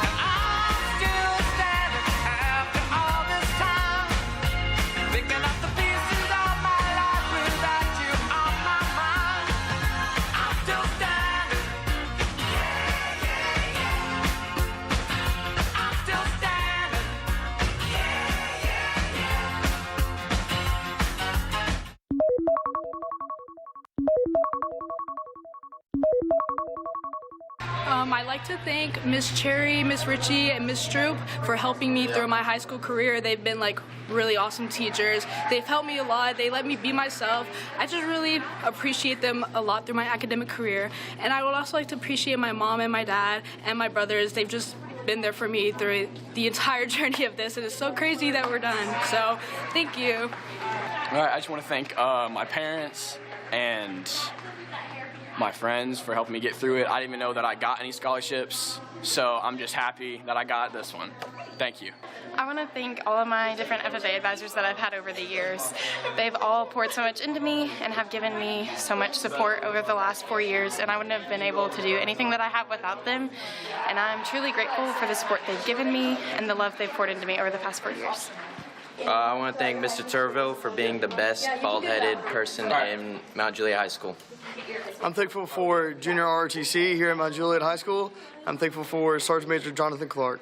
And I'm still standing after all this time, picking up the pieces of my life without you on my mind. I'm still standing. Yeah, yeah, yeah. I'm still standing. Yeah, yeah, yeah. I'd like to thank Miss Cherry, Miss Ritchie, and Miss Stroop for helping me through my high school career. They've been like really awesome teachers. They've helped me a lot. They let me be myself. I just really appreciate them a lot through my academic career. And I would also like to appreciate my mom and my dad and my brothers. They've just been there for me through the entire journey of this, and it's so crazy that we're done. So thank you. All right, I just want to thank my parents and my friends for helping me get through it. I didn't even know that I got any scholarships, so I'm just happy that I got this one. Thank you. I want to thank all of my different FFA advisors that I've had over the years. They've all poured so much into me and have given me so much support over the last 4 years, and I wouldn't have been able to do anything that I have without them. And I'm truly grateful for the support they've given me and the love they've poured into me over the past 4 years. I want to thank Mr. Turville for being the best bald-headed person in Mount Juliet High School. I'm thankful for junior ROTC here at Mount Juliet High School. I'm thankful for Sergeant Major Jonathan Clark.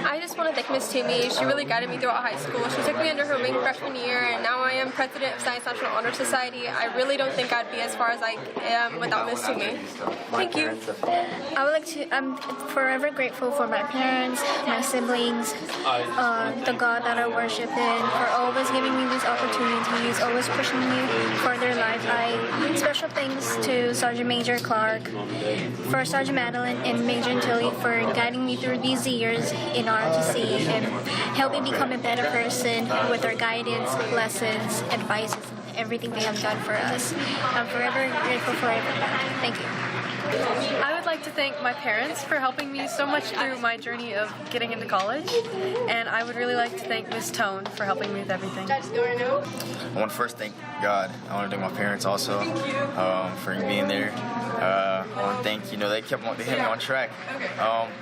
I just want to thank Miss Toomey. She really guided me throughout high school. She took me under her wing freshman year, and now I am president of Science National Honor Society. I really don't think I'd be as far as I am without Miss Toomey. Thank you. I would like to, I'm forever grateful for my parents, my siblings, the God that I worship in, for always giving me these opportunities, always pushing me further in life. Special thanks to Sergeant Major Clark, for Sergeant Madeline and Major Antilli for guiding me through these years in ROTC and helping me become a better person with their guidance, lessons, advice, and everything they have done for us. I'm forever grateful for everything. Thank you. I would like to thank my parents for helping me so much through my journey of getting into college, and I would really like to thank Miss Tone for helping me with everything. I want to first thank God. I want to thank my parents also for being there. I want to thank, they hit me on track.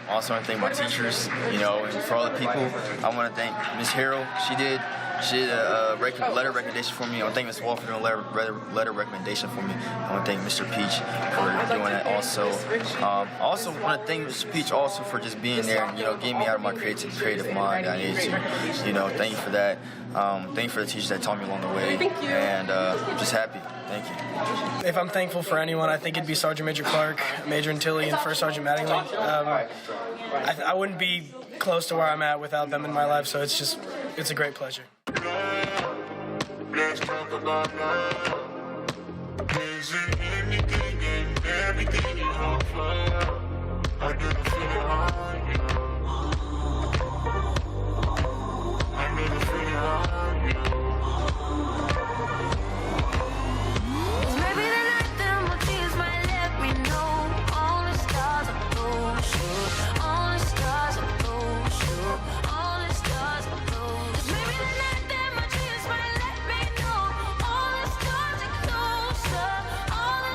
Also want to thank my teachers, and for all the people. I want to thank Miss Harrell. She did she did a letter recommendation for me. I want to thank Ms. Wall for doing a letter recommendation for me. I want to thank Mr. Peach for doing that also. I also want to thank Mr. Peach also for just being there and, getting me out of my creative mind that I needed to. Thank you for that. Thank you for the teachers that taught me along the way. And I'm just happy. Thank you. If I'm thankful for anyone, I think it'd be Sergeant Major Clark, Major Antilli, and First Sergeant Mattingly. I wouldn't be close to where I'm at without them in my life, so it's a great pleasure. Let's talk about love. Is it anything and everything you offer? I didn't feel it on you. I didn't feel it on you. Maybe the night that my tears might let me know. All the stars are close. All the stars are close. All the stars are close. Maybe the night that my tears might let me know. All the stars are closer. All the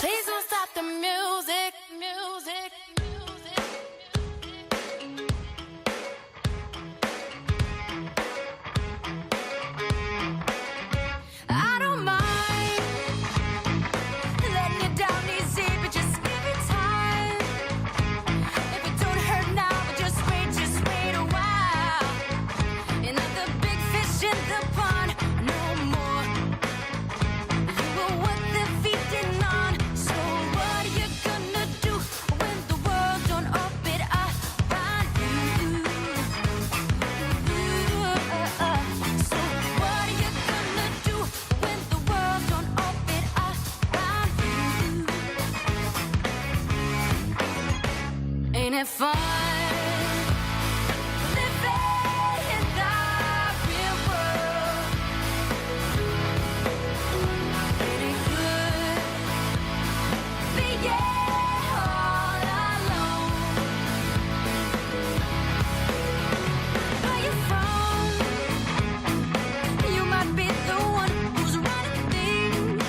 Please don't stop the music, music. I don't mind letting you down easy, but just give it time. If it don't hurt now, but just wait a while. You're not the big fish in the pond no more. You were what they're feeding on. So what are you gonna do when the world don't orbit around you? So what are you gonna do when the world don't orbit around you? Ain't it fun? Living in the real world. Ain't it good being all alone? Where you from? You might be the one who's running things.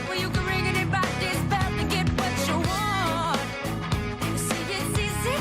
Well, you can ring anybody's bell and get what you want. You see, it's easy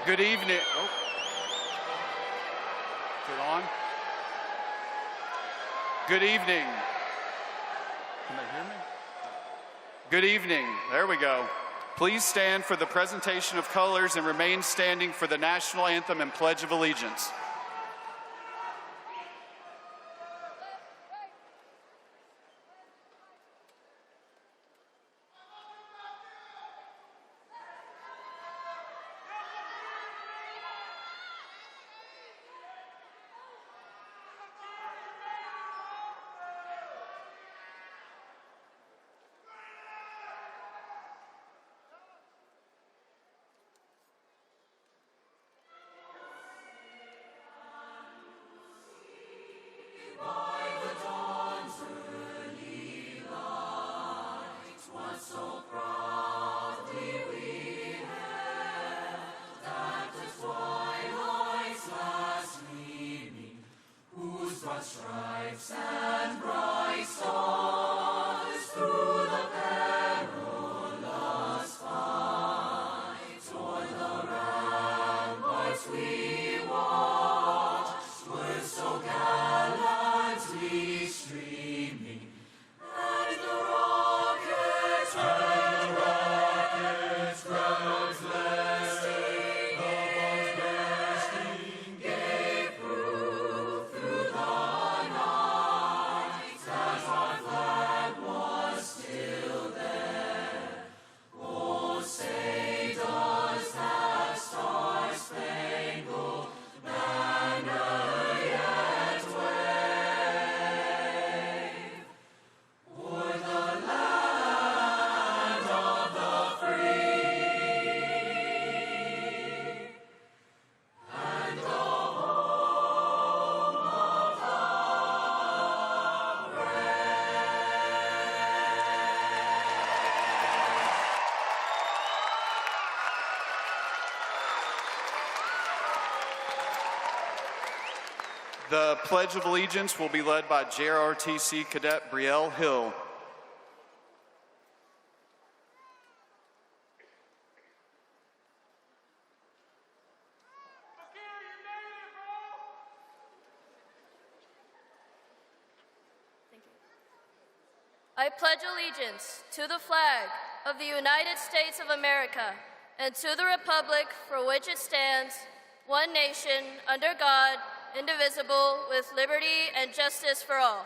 Good evening. Oh. Is it on? Good evening. Can they hear me? Good evening. There we go. Please stand for the presentation of colors and remain standing for the national anthem and Pledge of Allegiance. Stripes and bright stars through the perilous fight, toward the ramparts we watched, were so gallantly streaming, and the rockets ground blasting, the bombs bursting, gave proof through the The Pledge of Allegiance will be led by JROTC Cadet Brielle Hill. I pledge allegiance to the flag of the United States of America and to the republic for which it stands, one nation, under God, indivisible, with liberty and justice for all.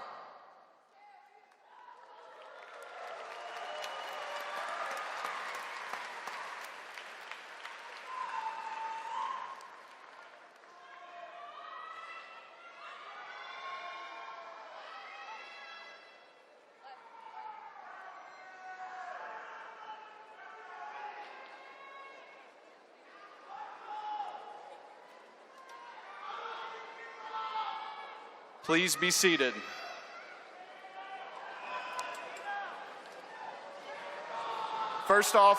Please be seated. First off,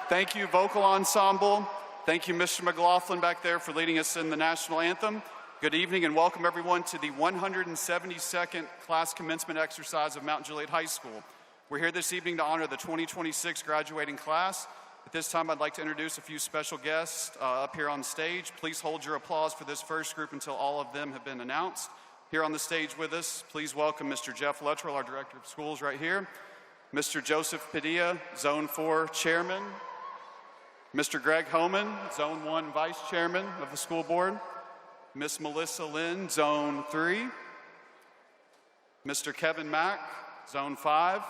thank you, vocal ensemble. Thank you, Mr. McLaughlin back there for leading us in the national anthem. Good evening and welcome everyone to the 172nd class commencement exercise of Mount Juliet High School. We're here this evening to honor the 2026 graduating class. At this time, I'd like to introduce a few special guests up here on stage. Please hold your applause for this first group until all of them have been announced. Here on the stage with us, please welcome Mr. Jeff Luttrell, our Director of Schools right here, Mr. Joseph Padilla, Zone 4 Chairman, Mr. Greg Homan, Zone 1 Vice Chairman of the School Board, Miss Melissa Lynn, Zone 3, Mr. Kevin Mack, Zone 5,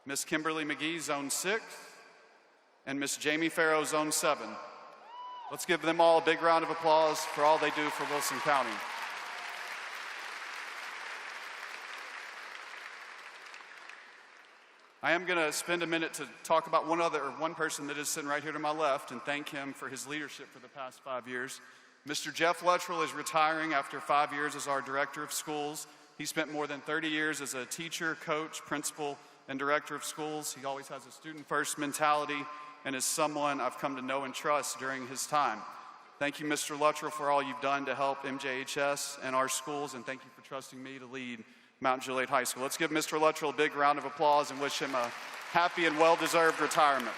Miss Kimberly McGee, Zone 6, and Miss Jamie Farrow, Zone 7. Let's give them all a big round of applause for all they do for Wilson County. I am going to spend a minute to talk about one person that is sitting right here to my left and thank him for his leadership for the past 5 years. Mr. Jeff Luttrell is retiring after 5 years as our Director of Schools. He spent more than 30 years as a teacher, coach, principal, and Director of Schools. He always has a student-first mentality and is someone I've come to know and trust during his time. Thank you, Mr. Luttrell, for all you've done to help MJHS and our schools, and thank you for trusting me to lead Mount Juliet High School. Let's give Mr. Luttrell a big round of applause and wish him a happy and well-deserved retirement.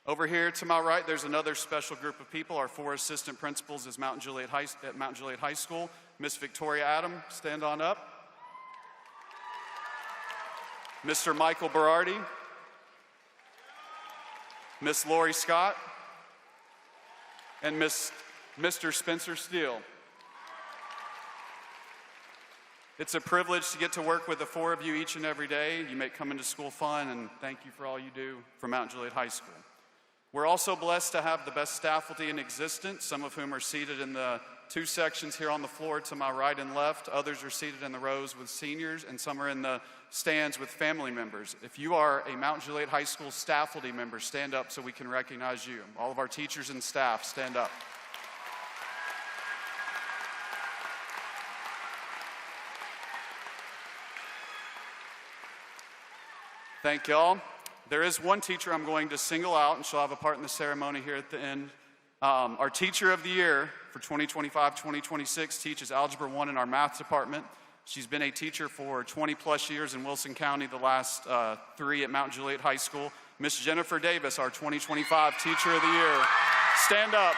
Over here to my right, there's another special group of people. Our 4 assistant principals at Mount Juliet High School. Miss Victoria Adam, stand on up. Mr. Michael Berardi. Miss Lori Scott. And Mr. Spencer Steele. It's a privilege to get to work with the 4 of you each and every day. You make coming to school fun, and thank you for all you do for Mount Juliet High School. We're also blessed to have the best faculty in existence, some of whom are seated in the 2 sections here on the floor to my right and left. Others are seated in the rows with seniors, and some are in the stands with family members. If you are a Mount Juliet High School faculty member, stand up so we can recognize you. All of our teachers and staff, stand up. Thank y'all. There is one teacher I'm going to single out, and she'll have a part in the ceremony here at the end. Our teacher of the year for 2025-2026 teaches Algebra 1 in our math department. She's been a teacher for 20 plus years in Wilson County, the last 3 at Mount Juliet High School. Miss Jennifer Davis, our 2025 Teacher of the Year. Stand up,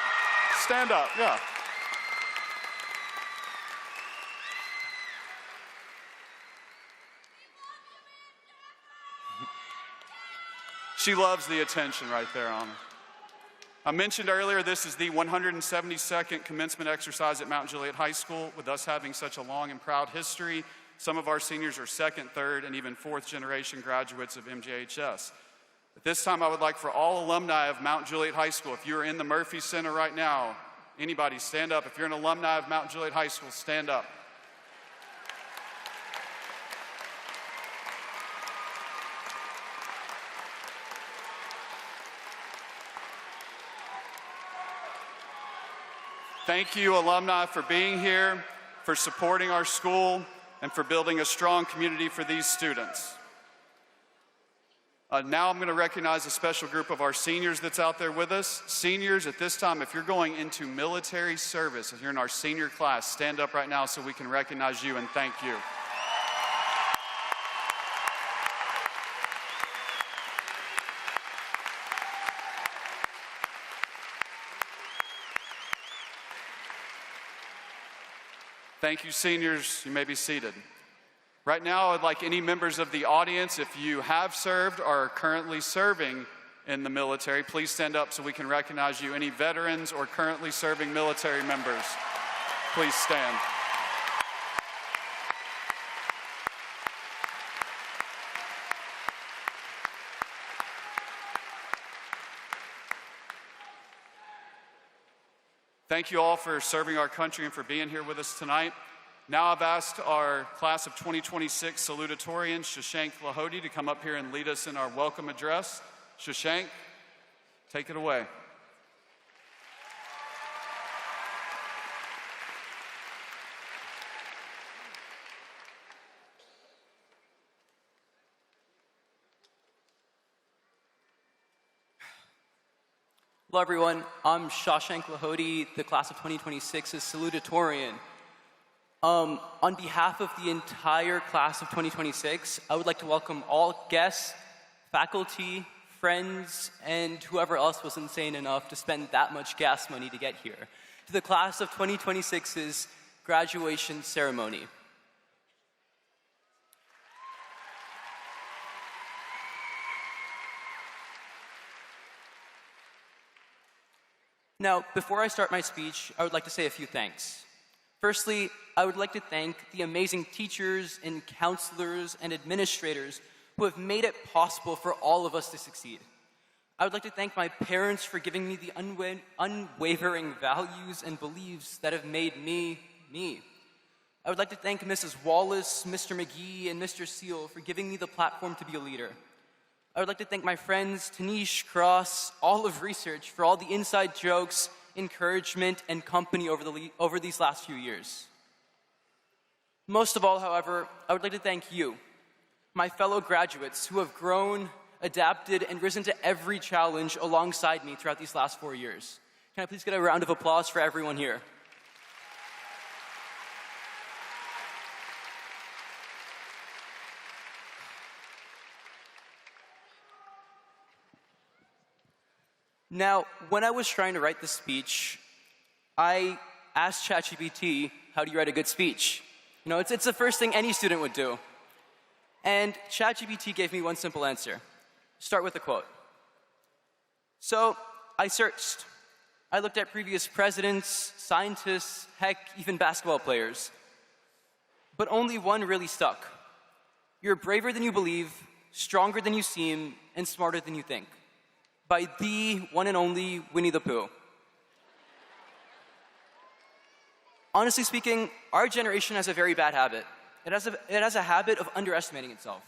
yeah. She loves the attention right there on her. I mentioned earlier, this is the 172nd commencement exercise at Mount Juliet High School. With us having such a long and proud history, some of our seniors are 2nd, 3rd, and even 4th generation graduates of MJHS. At this time, I would like for all alumni of Mount Juliet High School, if you're in the Murphy Center right now, anybody stand up. If you're an alumni of Mount Juliet High School, stand up. Thank you, alumni, for being here, for supporting our school, and for building a strong community for these students. Now I'm going to recognize a special group of our seniors that's out there with us. Seniors, at this time, if you're going into military service, if you're in our senior class, stand up right now so we can recognize you and thank you. Thank you, seniors. You may be seated. Right now, I'd like any members of the audience, if you have served or are currently serving in the military, please stand up so we can recognize you. Any veterans or currently serving military members, please stand. Thank you all for serving our country and for being here with us tonight. Now I've asked our class of 2026 salutatorian, Shashank Lahoti, to come up here and lead us in our welcome address. Shashank, take it away. Hello everyone, I'm Shashank Lahoti, the class of 2026's salutatorian. On behalf of the entire class of 2026, I would like to welcome all guests, faculty, friends, and whoever else was insane enough to spend that much gas money to get here, to the class of 2026's graduation ceremony. Now, before I start my speech, I would like to say a few thanks. Firstly, I would like to thank the amazing teachers and counselors and administrators who have made it possible for all of us to succeed. I would like to thank my parents for giving me the unwavering values and beliefs that have made me, me. I would like to thank Mrs. Wallace, Mr. McGee, and Mr. Seal for giving me the platform to be a leader. I would like to thank my friends Tanish, Cross, all of research for all the inside jokes, encouragement, and company over these last few years. Most of all, however, I would like to thank you, my fellow graduates who have grown, adapted, and risen to every challenge alongside me throughout these last 4 years. Can I please get a round of applause for everyone here? Now, when I was trying to write this speech, I asked ChatGPT, how do you write a good speech? You know, it's the first thing any student would do. And ChatGPT gave me one simple answer. Start with a quote. So I searched. I looked at previous presidents, scientists, heck, even basketball players. But only one really stuck. You're braver than you believe, stronger than you seem, and smarter than you think. By the one and only Winnie the Pooh. Honestly speaking, our generation has a very bad habit. It has a habit of underestimating itself.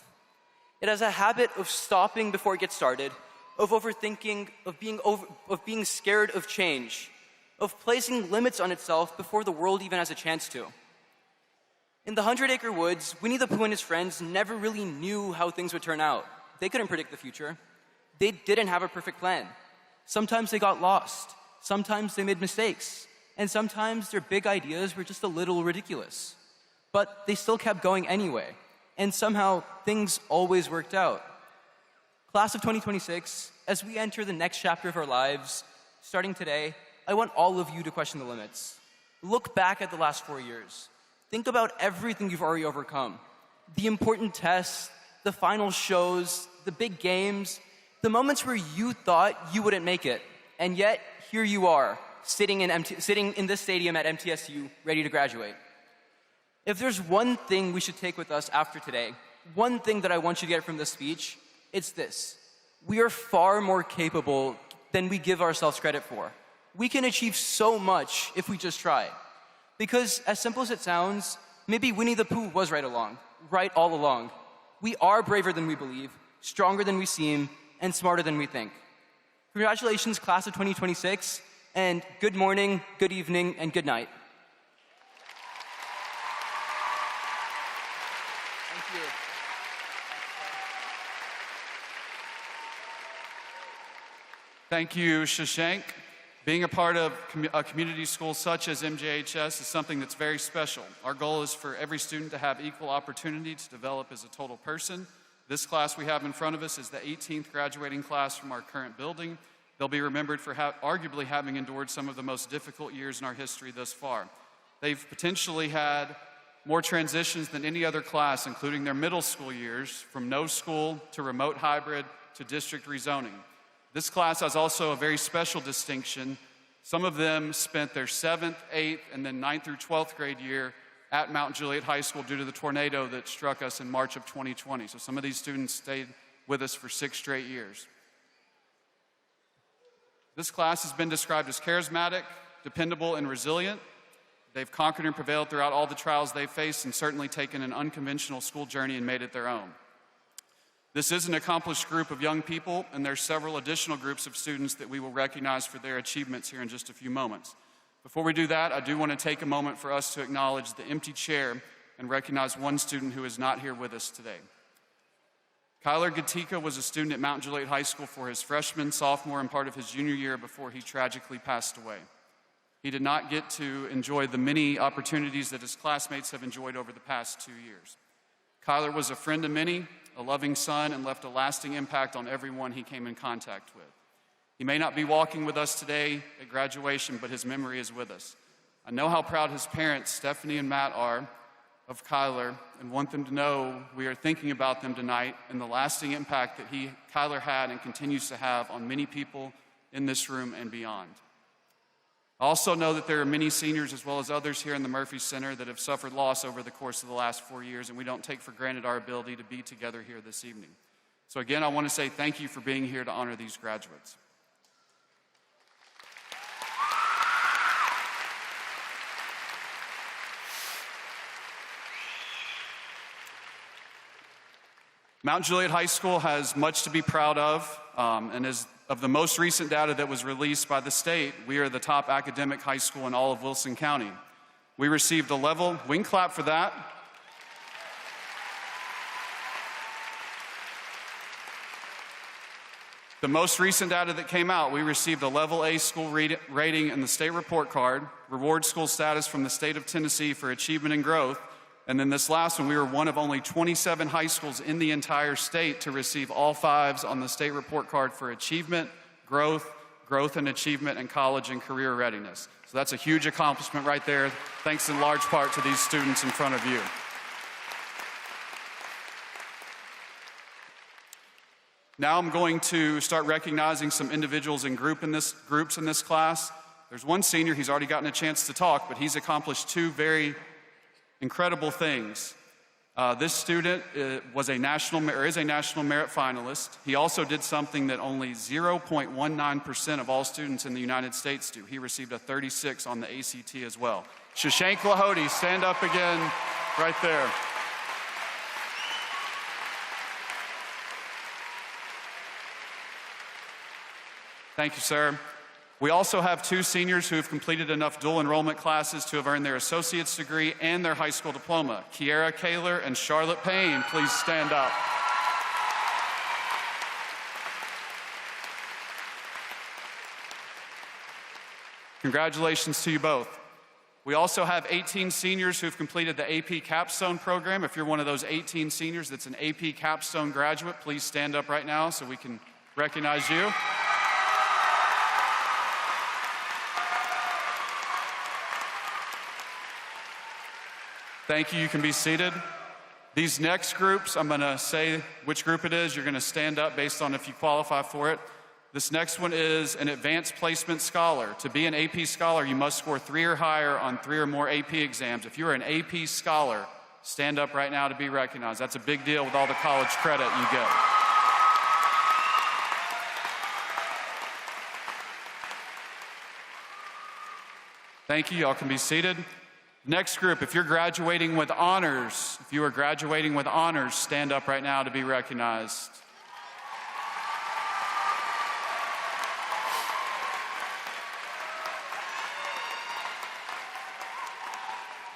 It has a habit of stopping before it gets started, of overthinking, of being scared of change, of placing limits on itself before the world even has a chance to. In the 100-Acre Woods, Winnie the Pooh and his friends never really knew how things would turn out. They couldn't predict the future. They didn't have a perfect plan. Sometimes they got lost. Sometimes they made mistakes. And sometimes their big ideas were just a little ridiculous. But they still kept going anyway. And somehow, things always worked out. Class of 2026, as we enter the next chapter of our lives, starting today, I want all of you to question the limits. Look back at the last 4 years. Think about everything you've already overcome. The important tests, the final shows, the big games, the moments where you thought you wouldn't make it. And yet, here you are, sitting in this stadium at MTSU, ready to graduate. If there's one thing we should take with us after today, one thing that I want you to get from this speech, it's this. We are far more capable than we give ourselves credit for. We can achieve so much if we just try. Because as simple as it sounds, maybe Winnie the Pooh was right all along. We are braver than we believe, stronger than we seem, and smarter than we think. Congratulations, class of 2026, and good morning, good evening, and good night. Thank you. Thank you, Shashank. Being a part of a community school such as MJHS is something that's very special. Our goal is for every student to have equal opportunity to develop as a total person. This class we have in front of us is the 18th graduating class from our current building. They'll be remembered for arguably having endured some of the most difficult years in our history thus far. They've potentially had more transitions than any other class, including their middle school years, from no school to remote hybrid to district rezoning. This class has also a very special distinction. Some of them spent their 7th, 8th, and then 9th through 12th grade year at Mount Juliet High School due to the tornado that struck us in March of 2020. So some of these students stayed with us for 6 straight years. This class has been described as charismatic, dependable, and resilient. They've conquered and prevailed throughout all the trials they've faced and certainly taken an unconventional school journey and made it their own. This is an accomplished group of young people, and there's several additional groups of students that we will recognize for their achievements here in just a few moments. Before we do that, I do want to take a moment for us to acknowledge the empty chair and recognize one student who is not here with us today. Kyler Gatika was a student at Mount Juliet High School for his freshman, sophomore, and part of his junior year before he tragically passed away. He did not get to enjoy the many opportunities that his classmates have enjoyed over the past 2 years. Kyler was a friend to many, a loving son, and left a lasting impact on everyone he came in contact with. He may not be walking with us today at graduation, but his memory is with us. I know how proud his parents, Stephanie and Matt, are of Kyler and want them to know we are thinking about them tonight and the lasting impact that Kyler had and continues to have on many people in this room and beyond. I also know that there are many seniors as well as others here in the Murphy Center that have suffered loss over the course of the last 4 years, and we don't take for granted our ability to be together here this evening. So again, I want to say thank you for being here to honor these graduates. Mount Juliet High School has much to be proud of, and as of the most recent data that was released by the state, we are the top academic high school in all of Wilson County. We received a level, we can clap for that. The most recent data that came out, we received a level A school rating in the state report card, reward school status from the state of Tennessee for achievement and growth, and then this last one, we were one of only 27 high schools in the entire state to receive all 5s on the state report card for achievement, growth, growth and achievement in college and career readiness. So that's a huge accomplishment right there, thanks in large part to these students in front of you. Now I'm going to start recognizing some individuals and groups in this class. There's one senior, he's already gotten a chance to talk, but he's accomplished two very incredible things. This student is a national merit finalist. He also did something that only 0.19% of all students in the United States do. He received a 36 on the ACT as well. Shashank Lahoti, stand up again right there. Thank you, sir. We also have two seniors who have completed enough dual enrollment classes to have earned their associate's degree and their high school diploma. Kiara Kaler and Charlotte Payne, please stand up. Congratulations to you both. We also have 18 seniors who have completed the AP Capstone program. If you're one of those 18 seniors that's an AP Capstone graduate, please stand up right now so we can recognize you. Thank you. You can be seated. These next groups, I'm going to say which group it is. You're going to stand up based on if you qualify for it. This next one is an advanced placement scholar. To be an AP scholar, you must score 3 or higher on 3 or more AP exams. If you're an AP scholar, stand up right now to be recognized. That's a big deal with all the college credit you get. Thank you. Y'all can be seated. Next group, if you're graduating with honors, stand up right now to be recognized.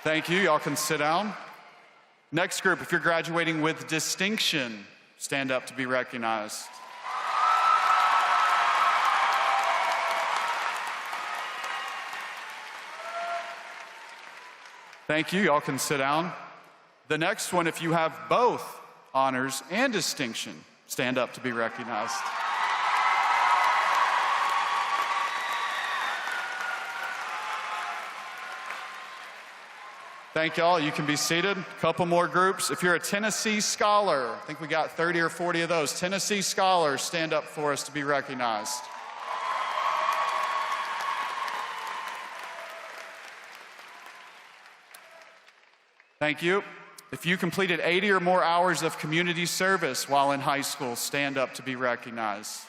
Thank you. Y'all can sit down. Next group, if you're graduating with distinction, stand up to be recognized. Thank you. Y'all can sit down. The next one, if you have both honors and distinction, stand up to be recognized. Thank y'all. You can be seated. A couple more groups. If you're a Tennessee scholar, I think we got 30 or 40 of those. Tennessee scholars, stand up for us to be recognized. Thank you. If you completed 80 or more hours of community service while in high school, stand up to be recognized.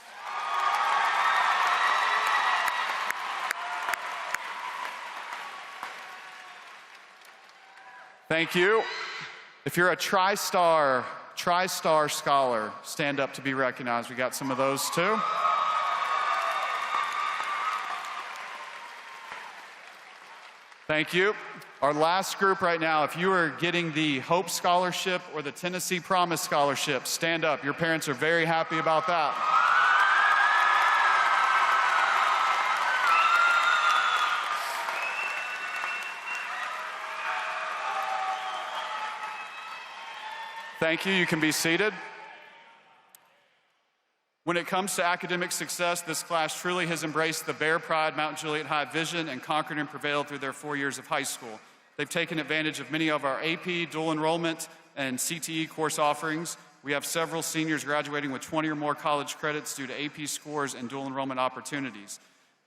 Thank you. If you're a TriStar scholar, stand up to be recognized. We got some of those too. Thank you. Our last group right now, if you are getting the Hope Scholarship or the Tennessee Promise Scholarship, stand up. Your parents are very happy about that. Thank you. You can be seated. When it comes to academic success, this class truly has embraced the Bear Pride Mount Juliet High vision and conquered and prevailed through their 4 years of high school. They've taken advantage of many of our AP, dual enrollment, and CTE course offerings. We have several seniors graduating with 20 or more college credits due to AP scores and dual enrollment opportunities.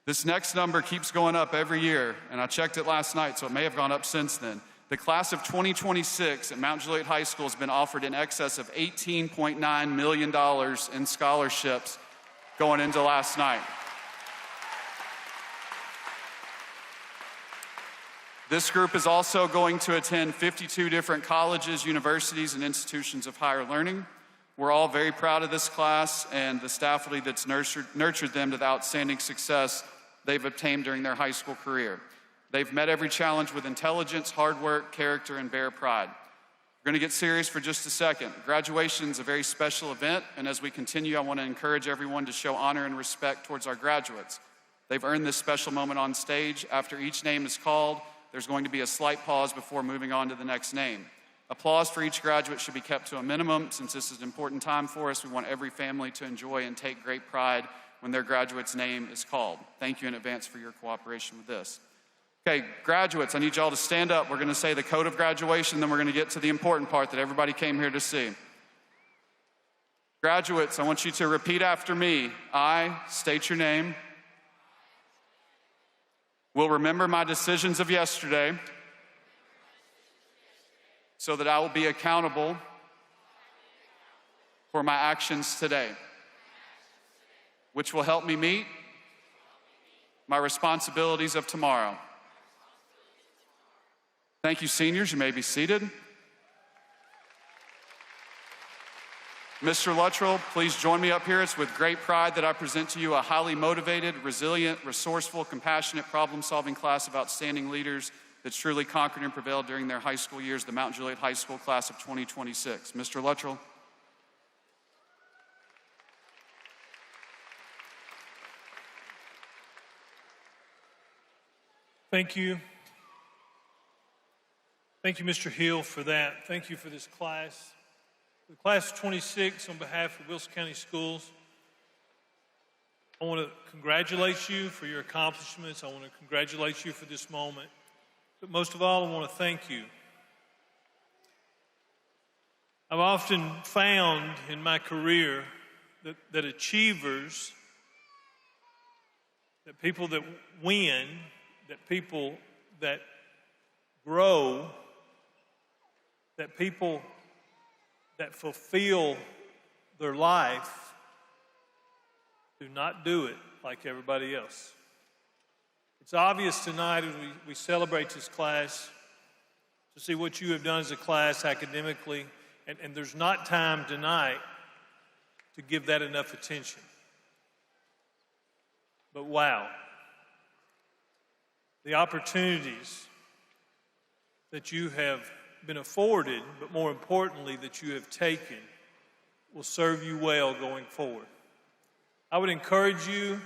This next number keeps going up every year, and I checked it last night, so it may have gone up since then. The class of 2026 at Mount Juliet High School has been offered in excess of $18.9 million in scholarships going into last night. This group is also going to attend 52 different colleges, universities, and institutions of higher learning. We're all very proud of this class and the faculty that's nurtured them to the outstanding success they've obtained during their high school career. They've met every challenge with intelligence, hard work, character, and Bear Pride. We're going to get serious for just a second. Graduation is a very special event, and as we continue, I want to encourage everyone to show honor and respect towards our graduates. They've earned this special moment on stage. After each name is called, there's going to be a slight pause before moving on to the next name. Applause for each graduate should be kept to a minimum. Since this is an important time for us, we want every family to enjoy and take great pride when their graduate's name is called. Thank you in advance for your cooperation with this. Okay, graduates, I need y'all to stand up. We're going to say the code of graduation, then we're going to get to the important part that everybody came here to see. Graduates, I want you to repeat after me. I state your name. Will remember my decisions of yesterday so that I will be accountable for my actions today, which will help me meet my responsibilities of tomorrow. Thank you, seniors. You may be seated. Mr. Luttrell, please join me up here. It's with great pride that I present to you a highly motivated, resilient, resourceful, compassionate, problem-solving class of outstanding leaders that truly conquered and prevailed during their high school years, the Mount Juliet High School class of 2026. Mr. Luttrell. Thank you. Thank you, Mr. Hill, for that. Thank you for this class. The class of 26, on behalf of Wilson County Schools, I want to congratulate you for your accomplishments. I want to congratulate you for this moment. But most of all, I want to thank you. I've often found in my career that achievers, that people that win, that people that grow, that people that fulfill their life do not do it like everybody else. It's obvious tonight as we celebrate this class to see what you have done as a class academically, and there's not time tonight to give that enough attention. But wow, the opportunities that you have been afforded, but more importantly, that you have taken, will serve you well going forward. I would encourage you,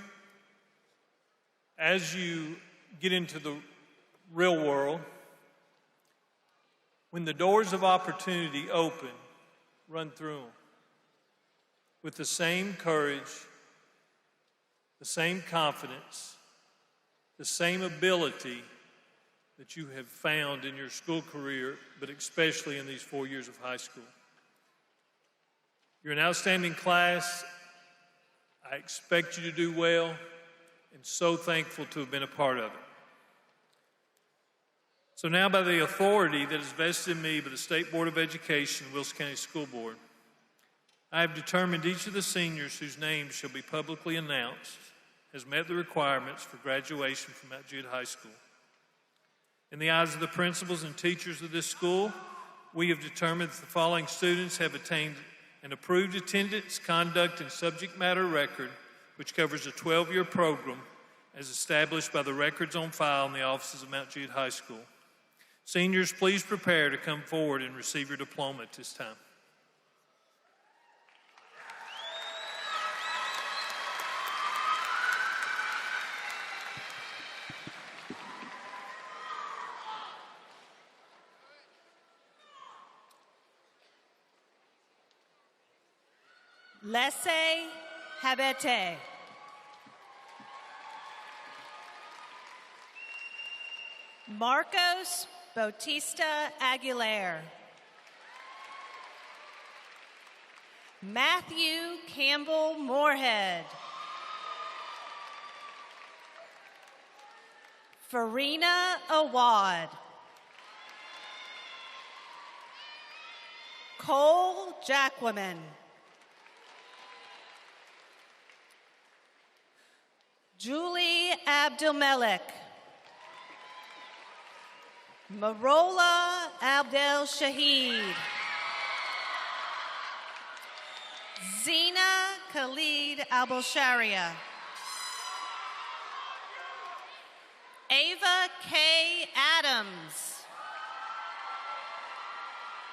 as you get into the real world, when the doors of opportunity open, run through them with the same courage, the same confidence, the same ability that you have found in your school career, but especially in these 4 years of high school. You're an outstanding class. I expect you to do well, and so thankful to have been a part of it. So now, by the authority that is vested in me by the State Board of Education and Wilson County School Board, I have determined each of the seniors whose names shall be publicly announced has met the requirements for graduation from Mount Juliet High School. In the eyes of the principals and teachers of this school, we have determined that the following students have attained an approved attendance, conduct, and subject matter record, which covers a 12-year program as established by the records on file in the offices of Mount Juliet High School. Seniors, please prepare to come forward and receive your diploma at this time. Laissez-habiter. Marcos Bautista Aguilera. Matthew Campbell Moorhead. Farina Awad. Cole Jacquemin. Julie Abdelmelek. Marola Abdel Shahid. Zina Khalid Abelsharia. Ava K. Adams.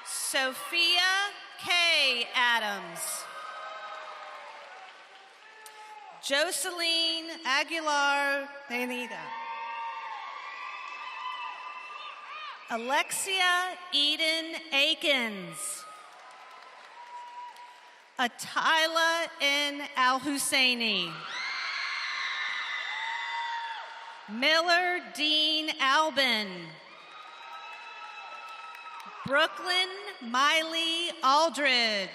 Sophia K. Adams. Jocelyn Aguilar Benita. Alexia Eden Akins. Atila N. Al-Husseini. Miller Dean Albin. Brooklyn Miley Aldridge.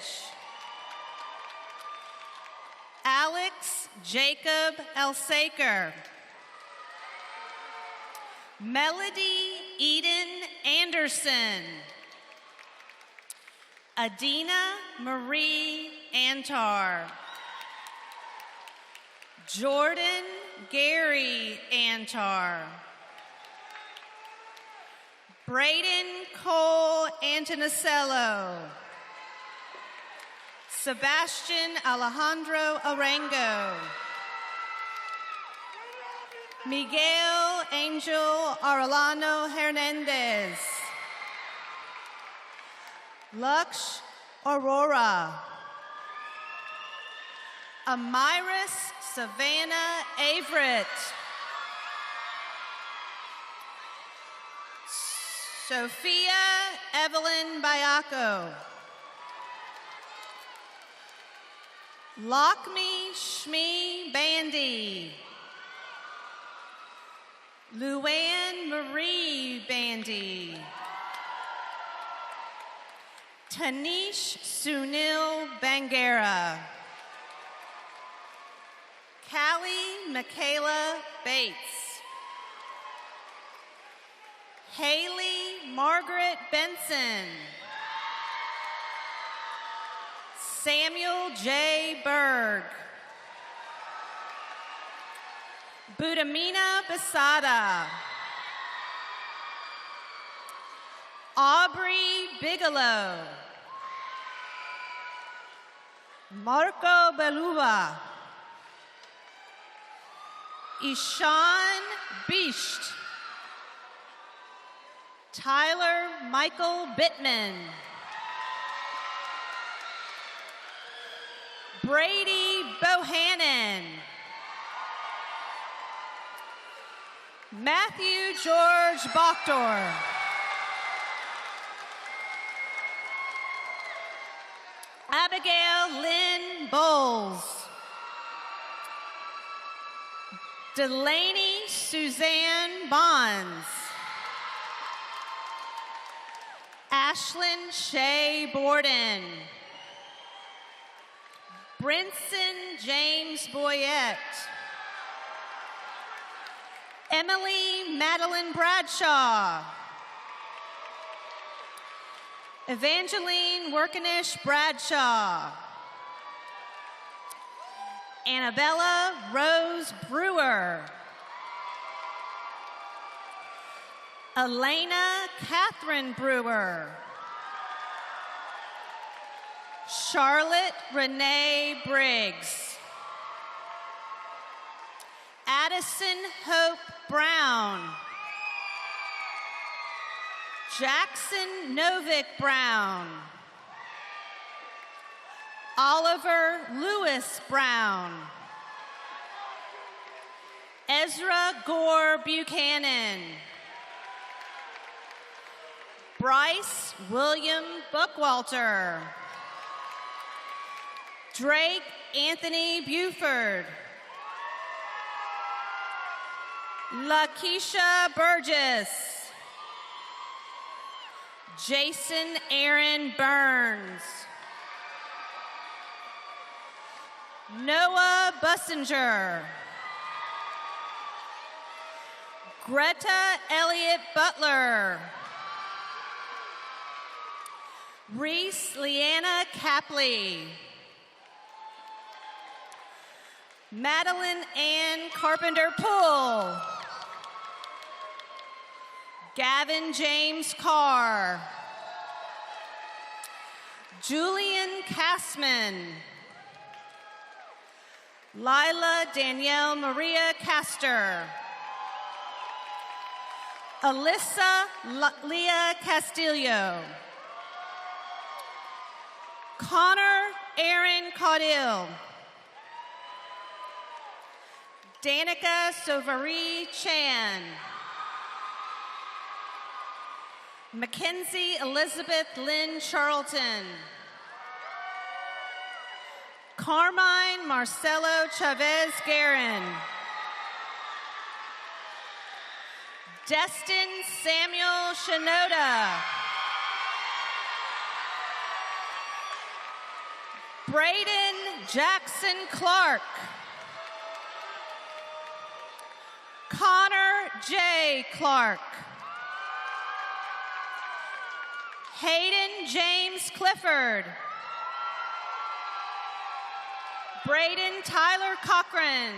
Alex Jacob Elsaker. Melody Eden Anderson. Adina Marie Antar. Jordan Gary Antar. Braden Cole Antonicello. Sebastian Alejandro Arango. Miguel Angel Arellano Hernandez. Lux Aurora. Amiris Savannah Averett. Sophia Evelyn Bayako. Lockme Shmi Bandy. Luann Marie Bandy. Tanish Sunil Bangera. Callie Michaela Bates. Haley Margaret Benson. Samuel J. Berg. Budamina Basada. Aubrey Bigelow. Marco Beluba. Ishan Bisht. Tyler Michael Bittman. Brady Bohannon. Matthew George Boctor. Abigail Lynn Bowles. Delaney Suzanne Bonds. Ashlyn Shea Borden. Brinson James Boyette. Emily Madeline Bradshaw. Evangeline Workinish Bradshaw. Annabella Rose Brewer. Elena Catherine Brewer. Charlotte Renee Briggs. Addison Hope Brown. Jackson Novick Brown. Oliver Lewis Brown. Ezra Gore Buchanan. Bryce William Bookwalter. Drake Anthony Buford. Lakeisha Burgess. Jason Aaron Burns. Noah Bussinger. Greta Elliott Butler. Reese Leanna Capley. Madeline Ann Carpenter Poole. Gavin James Carr. Julian Castman. Lila Danielle Maria Castor. Alyssa Leah Castillo. Connor Aaron Caudill. Danica Sauvarie Chan. Mackenzie Elizabeth Lynn Charlton. Carmine Marcelo Chavez Guerin. Destin Samuel Shinoda. Braden Jackson Clark. Connor J. Clark. Hayden James Clifford. Braden Tyler Cochran.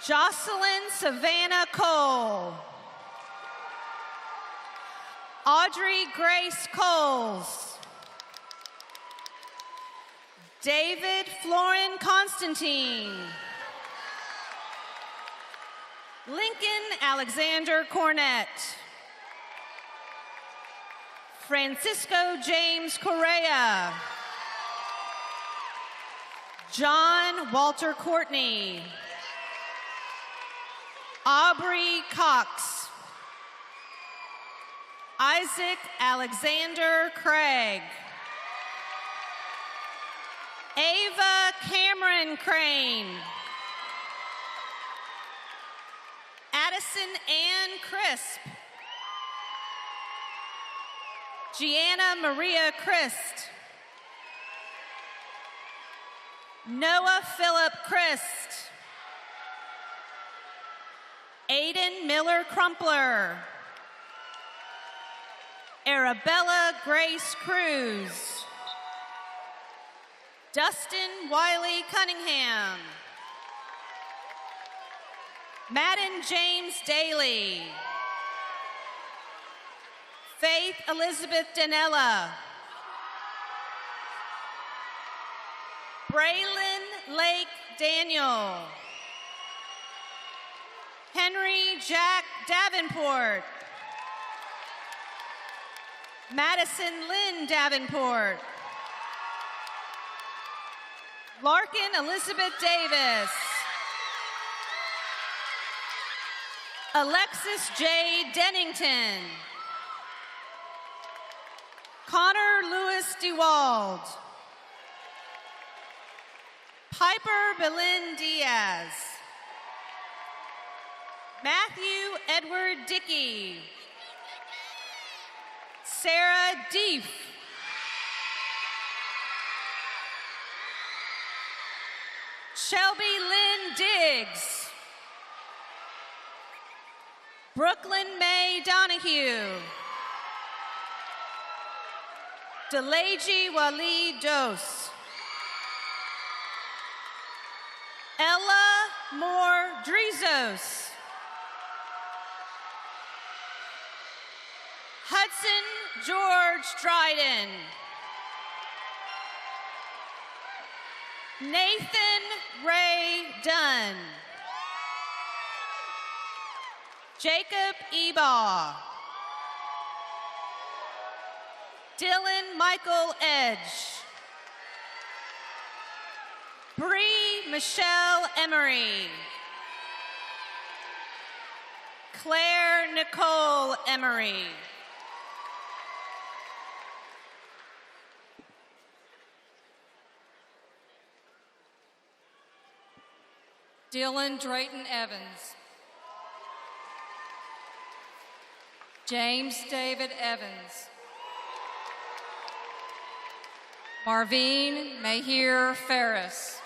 Jocelyn Savannah Cole. Audrey Grace Coles. David Florin Constantine. Lincoln Alexander Cornett. Francisco James Correa. John Walter Courtney. Aubrey Cox. Isaac Alexander Craig. Ava Cameron Crane. Addison Ann Crisp. Gianna Maria Christ. Noah Philip Christ. Aiden Miller Crumpler. Arabella Grace Cruz. Dustin Wiley Cunningham. Madden James Daly. Faith Elizabeth Danella. Braylon Lake Daniel. Henry Jack Davenport. Madison Lynn Davenport. Larkin Elizabeth Davis. Alexis J. Dennington. Connor Lewis DeWald. Piper Belen Diaz. Matthew Edward Dickey. Sarah Deef. Shelby Lynn Diggs. Brooklyn May Donahue. Delaji Waleed Dose. Ella Moore Drizos. Hudson George Dryden. Nathan Ray Dunn. Jacob Ebaugh. Dylan Michael Edge. Bree Michelle Emery. Claire Nicole Emery. Dylan Drayton Evans. James David Evans. Marvine Mahir Ferris.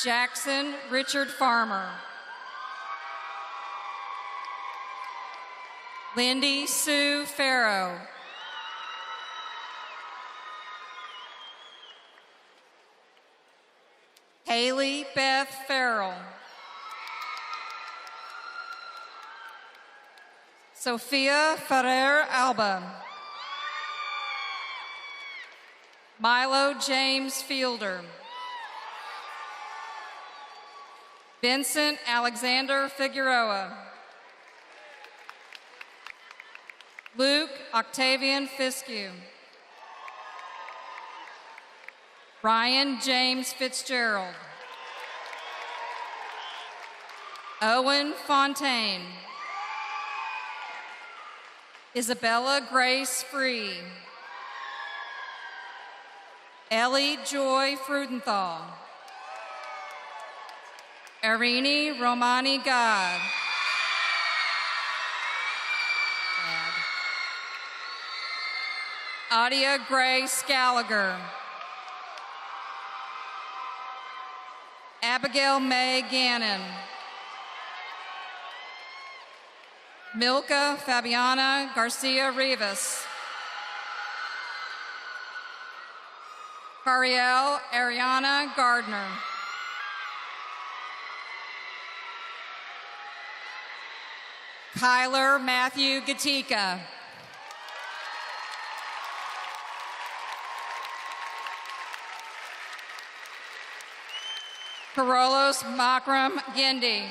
Jackson Richard Farmer. Lindy Sue Farrow. Haley Beth Farrell. Sophia Ferrer Alba. Milo James Fielder. Vincent Alexander Figueroa. Luke Octavian Fiskew. Ryan James Fitzgerald. Owen Fontaine. Isabella Grace Free. Ellie Joy Frudenthal. Erini Romani God. Adia Grace Gallagher. Abigail May Gannon. Milka Fabiana Garcia Rivas. Cariel Ariana Gardner. Kyler Matthew Gatika. Karolos Makram Gindi.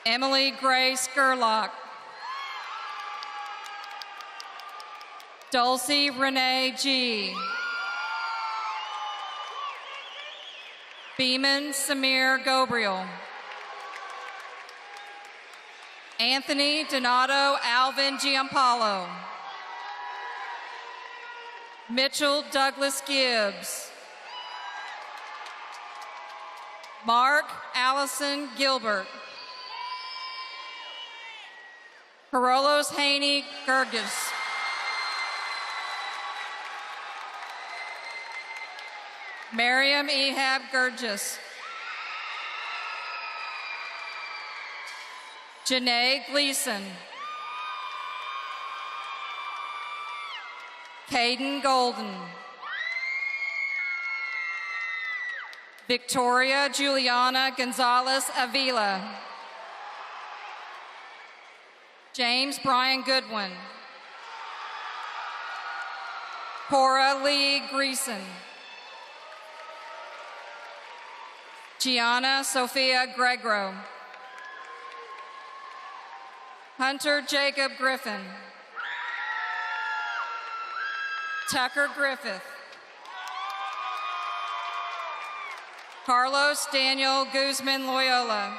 Emily Grace Gerlach. Dulcie Renee G. Beeman Samir Gobriel. Anthony Donato Alvin Giampalo. Mitchell Douglas Gibbs. Mark Allison Gilbert. Carolos Haney Gergis. Miriam Ehab Gurgis. Janae Gleason. Caden Golden. Victoria Juliana Gonzalez Avila. James Brian Goodwin. Cora Lee Greason. Gianna Sophia Gregro. Hunter Jacob Griffin. Tucker Griffith. Carlos Daniel Guzman Loyola.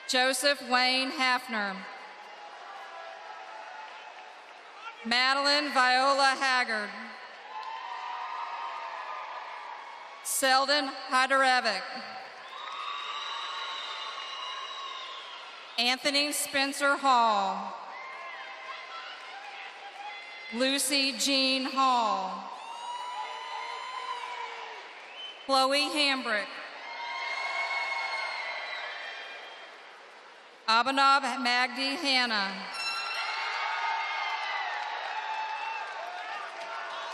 Joseph Wayne Hafner. Madeline Viola Haggard. Selden Hyderevic. Anthony Spencer Hall. Lucy Jean Hall. Chloe Hambrick. Abhinav Magdi Hannah.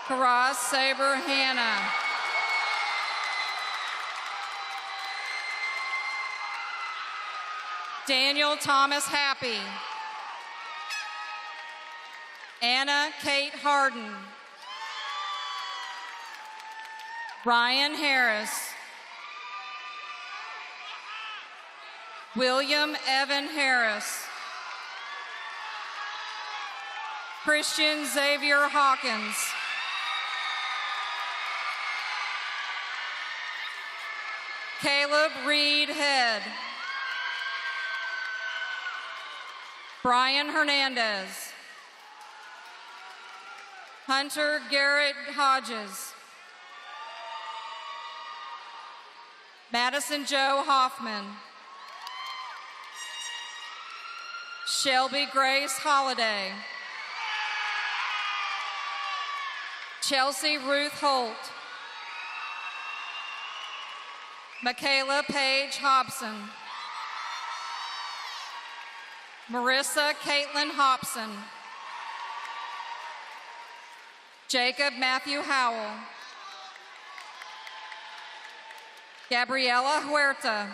Karaz Saber Hannah. Daniel Thomas Happy. Anna Kate Harden. Ryan Harris. William Evan Harris. Christian Xavier Hawkins. Caleb Reed Head. Brian Hernandez. Hunter Garrett Hodges. Madison Joe Hoffman. Shelby Grace Holiday. Chelsea Ruth Holt. Michaela Paige Hobson. Marissa Caitlin Hobson. Jacob Matthew Howell. Gabriela Huerta.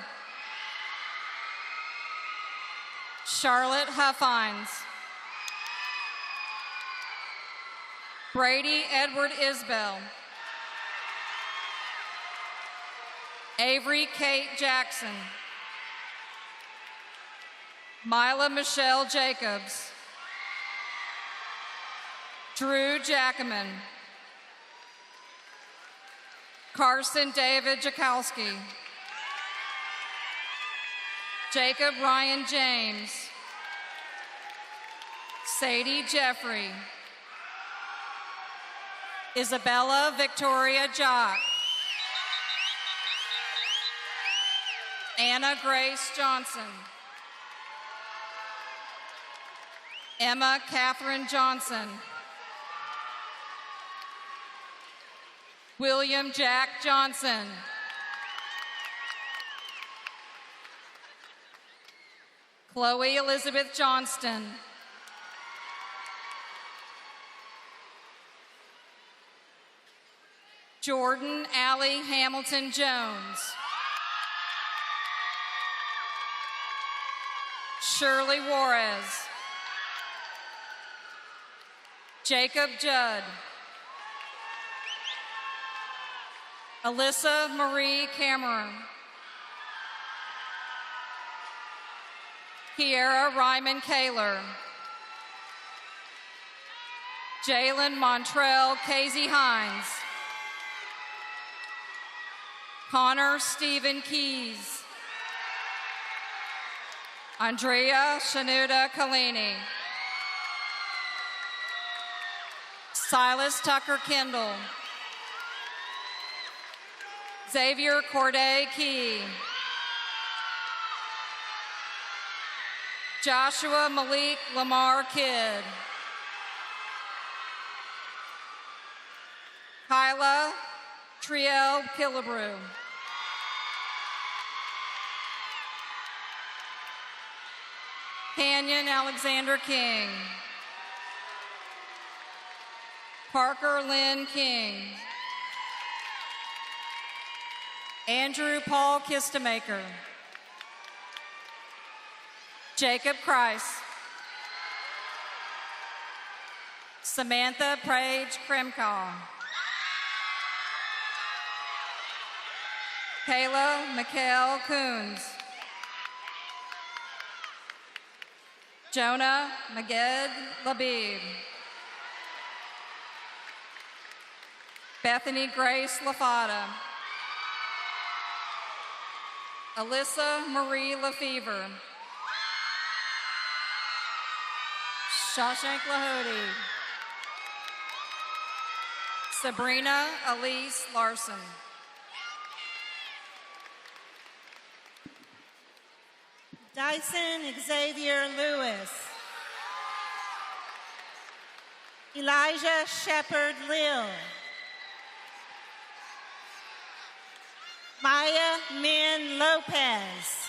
Charlotte Huffines. Brady Edward Isbell. Avery Kate Jackson. Mila Michelle Jacobs. Drew Jackaman. Carson David Jakowski. Jacob Ryan James. Sadie Jeffrey. Isabella Victoria Jock. Anna Grace Johnson. Emma Catherine Johnson. William Jack Johnson. Chloe Elizabeth Johnston. Jordan Allie Hamilton Jones. Shirley Juarez. Jacob Judd. Alyssa Marie Cameron. Kiera Ryman Kaler. Jalen Montrell Casey Hines. Connor Stephen Keys. Andrea Shanuda Kalini. Silas Tucker Kendall. Xavier Corday Key. Joshua Malik Lamar Kidd. Kyla Triel Killebrew. Canyon Alexander King. Parker Lynn King. Andrew Paul Kistemaker. Jacob Christ. Samantha Page Kremkaw. Kayla Mikhail Coons. Jonah Maged Labib. Bethany Grace LaFada. Alyssa Marie Lefevre. Shawshank Lahode. Sabrina Elise Larson. Dyson Xavier Lewis. Elijah Shepard Lill. Maya Min Lopez.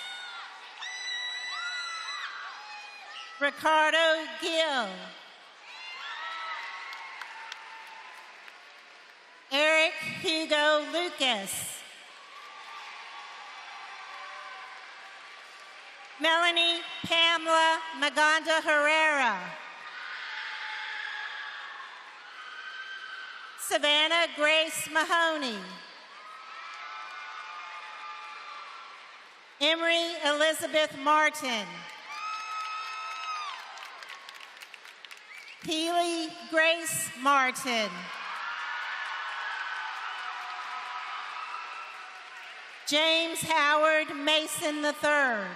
Ricardo Gill. Eric Hugo Lucas. Melanie Pamela Maganda Herrera. Savannah Grace Mahoney. Emery Elizabeth Martin. Keely Grace Martin. James Howard Mason III.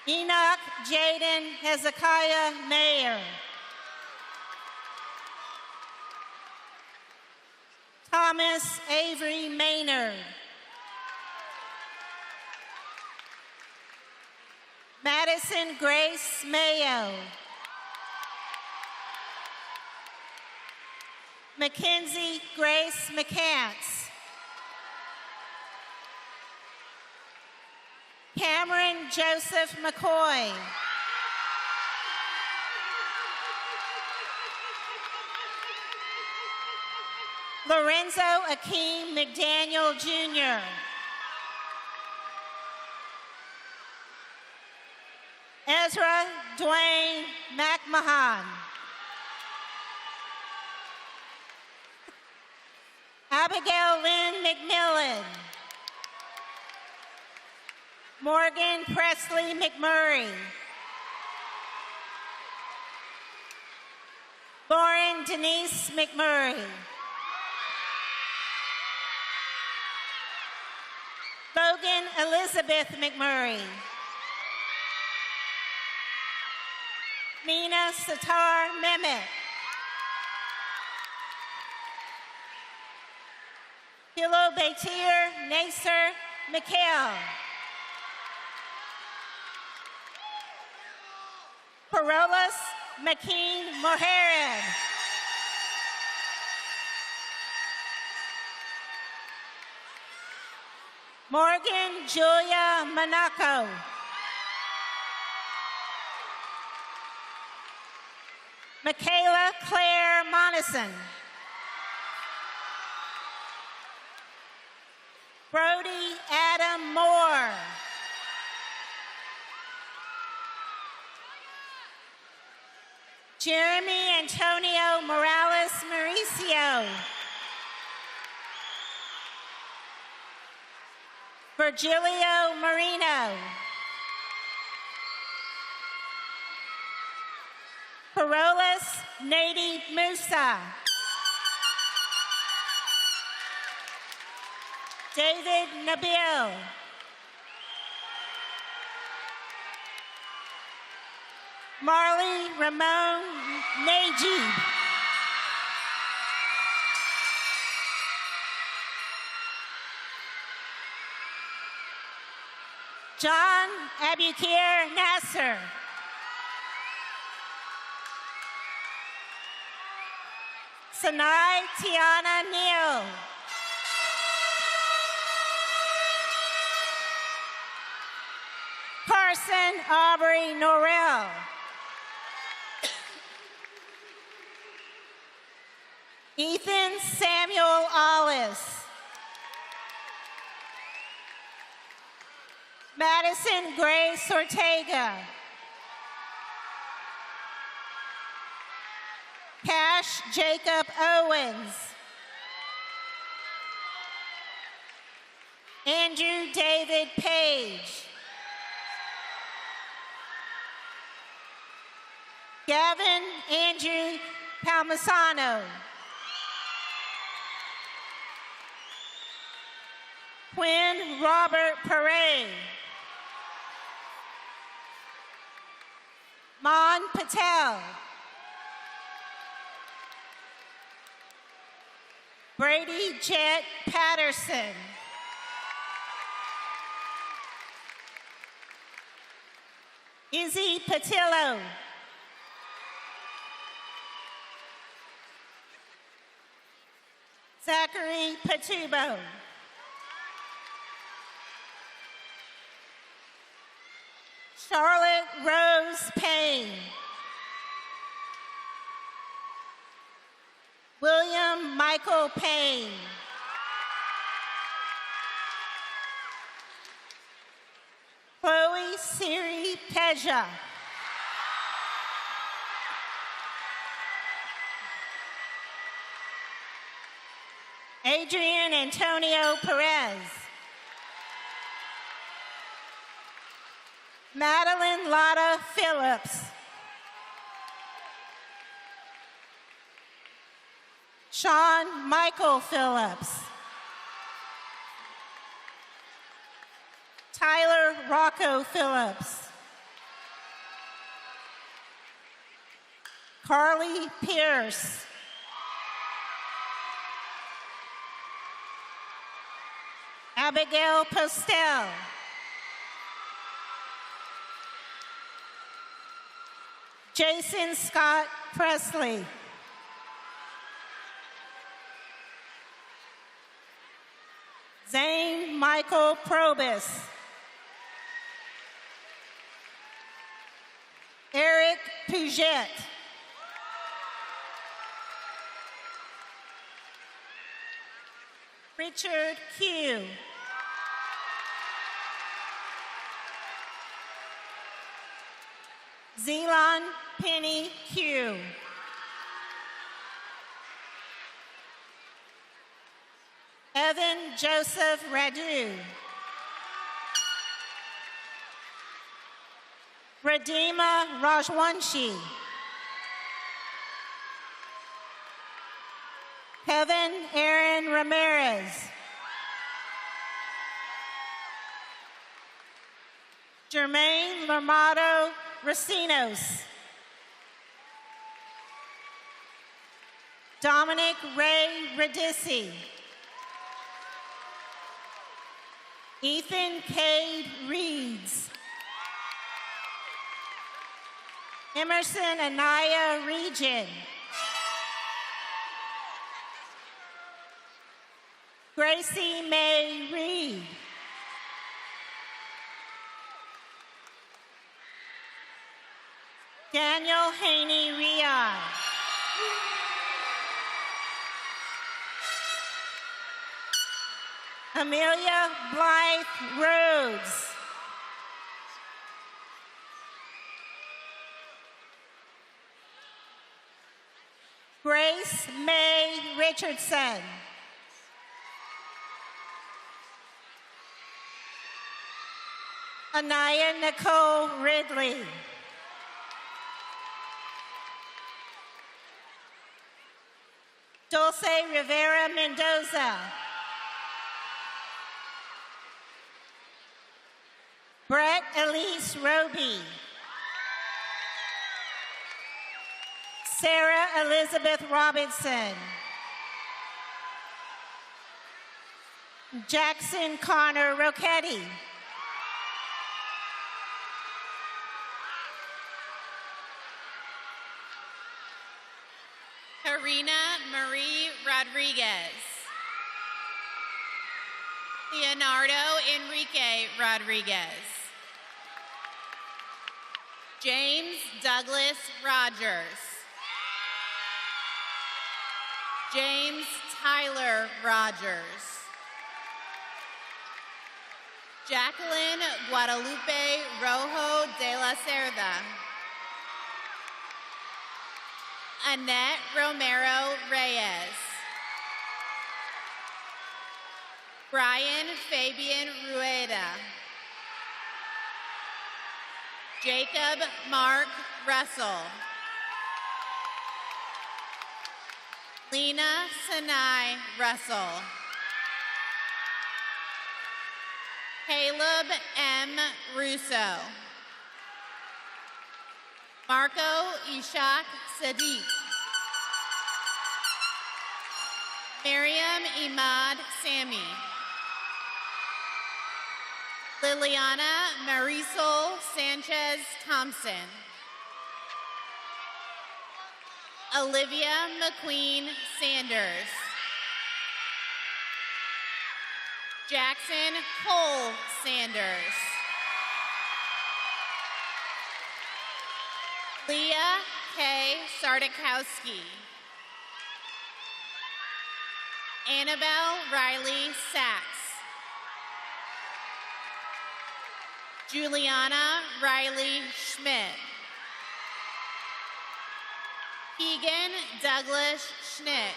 Enoch Jaden Hezekiah Mayer. Thomas Avery Maynard. Madison Grace Mayo. Mackenzie Grace McCants. Cameron Joseph McCoy. Lorenzo Akeem McDaniel Jr. Ezra Dwayne McMahon. Abigail Lynn McMillan. Morgan Presley McMurray. Lauren Denise McMurray. Logan Elizabeth McMurray. Mina Satar Mehmet. Hilo Beitir Nasser Mikhail. Parolas Makeen Mohared. Morgan Julia Monaco. Michaela Claire Monison. Brody Adam Moore. Jeremy Antonio Morales Mauricio. Virgilio Marino. Parolas Nady Musa. David Nabil. Marley Ramon Najib. John Abukir Nasser. Sanai Tiana Neal. Carson Aubrey Norrell. Ethan Samuel Ollis. Madison Grace Ortega. Cash Jacob Owens. Andrew David Page. Gavin Andrew Palmisano. Quinn Robert Perret. Mon Patel. Brady Jet Patterson. Izzy Patillo. Zachary Patubo. Charlotte Rose Payne. William Michael Payne. Chloe Siri Peja. Adrian Antonio Perez. Madeline Lotta Phillips. Sean Michael Phillips. Tyler Rocco Phillips. Carly Pierce. Abigail Postel. Jason Scott Presley. Zane Michael Probus. Eric Puget. Richard Q. Zelon Penny Q. Evan Joseph Radu. Radima Rajwanshi. Kevin Aaron Ramirez. Jermaine Lamado Racinos. Dominic Ray Radici. Ethan Cade Reeds. Emerson Anaya Regin. Gracie Mae Reed. Daniel Haney Rion. Amelia Blythe Rhodes. Grace May Richardson. Anaya Nicole Ridley. Dulce Rivera Mendoza. Brett Elise Roby. Sarah Elizabeth Robinson. Jackson Connor Rocchetti. Karina Marie Rodriguez. Leonardo Enrique Rodriguez. James Douglas Rogers. James Tyler Rogers. Jacqueline Guadalupe Rojo de la Cerda. Annette Romero Reyes. Brian Fabian Rueda. Jacob Mark Russell. Lena Sinai Russell. Caleb M. Russo. Marco Ishak Sadiq. Miriam Imad Sami. Liliana Marisol Sanchez Thompson. Olivia McQueen Sanders. Jackson Cole Sanders. Leah K. Sardakowski. Annabelle Riley Sachs. Juliana Riley Schmidt. Keegan Douglas Schnick.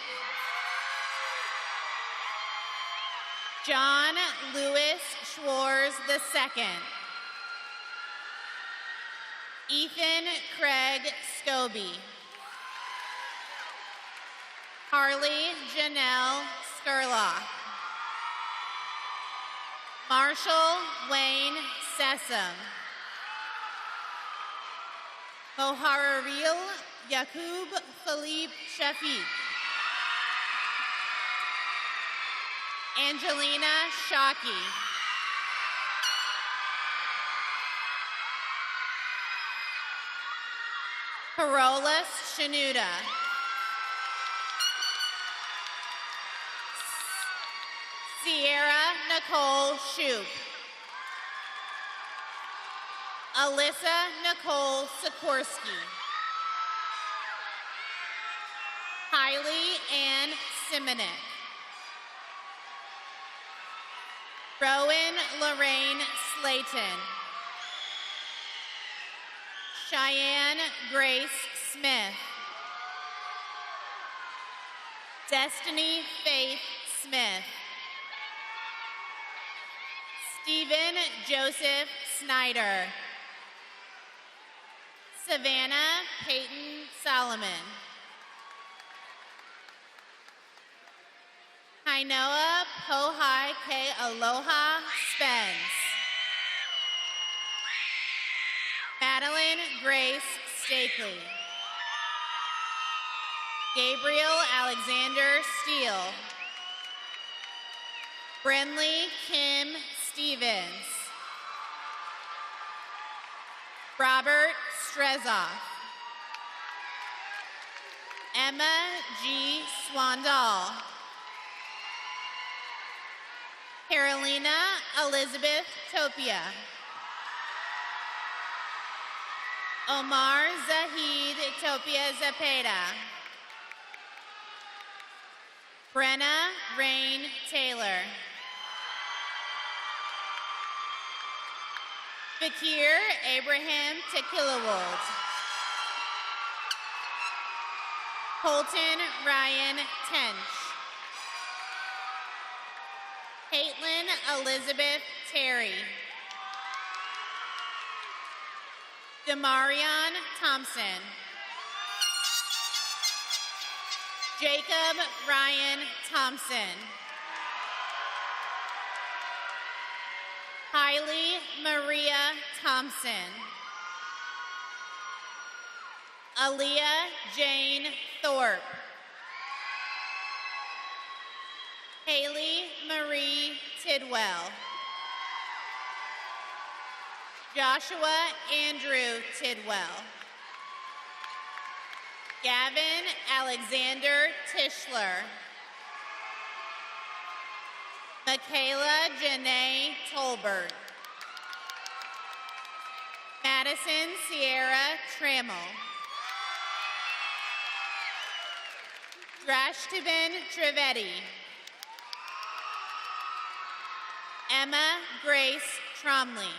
John Lewis Schwartz II. Ethan Craig Scobie. Harley Janelle Skurlock. Marshall Wayne Sessom. Mohararil Yakub Philippe Shafiq. Angelina Shockey. Carolus Shanuda. Sierra Nicole Shoup. Alyssa Nicole Sikorsky. Kylie Ann Simonek. Rowan Lorraine Slayton. Cheyenne Grace Smith. Destiny Faith Smith. Stephen Joseph Snyder. Savannah Peyton Solomon. Kainoa Pohai Ke Aloha Spence. Madeline Grace Stakely. Gabriel Alexander Steele. Brinley Kim Stevens. Robert Strezoff. Emma G. Swandal. Carolina Elizabeth Topia. Omar Zahid Topia Zapeta. Brenna Rain Taylor. Fakir Abraham Tequilawold. Colton Ryan Tench. Caitlin Elizabeth Terry. Demarion Thompson. Jacob Ryan Thompson. Kylie Maria Thompson. Aaliyah Jane Thorpe. Haley Marie Tidwell. Joshua Andrew Tidwell. Gavin Alexander Tischler. Michaela Janae Tolbert. Madison Sierra Trammell. Drashtavan Trivedi. Emma Grace Tromley.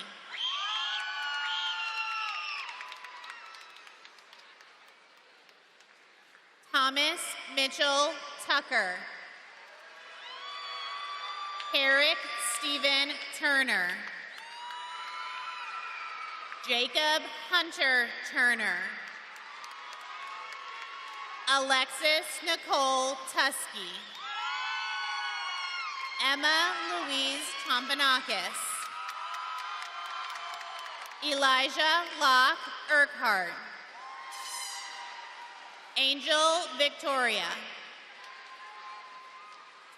Thomas Mitchell Tucker. Herrick Stephen Turner. Jacob Hunter Turner. Alexis Nicole Tusky. Emma Louise Tompanakis. Elijah Locke Urquhart. Angel Victoria.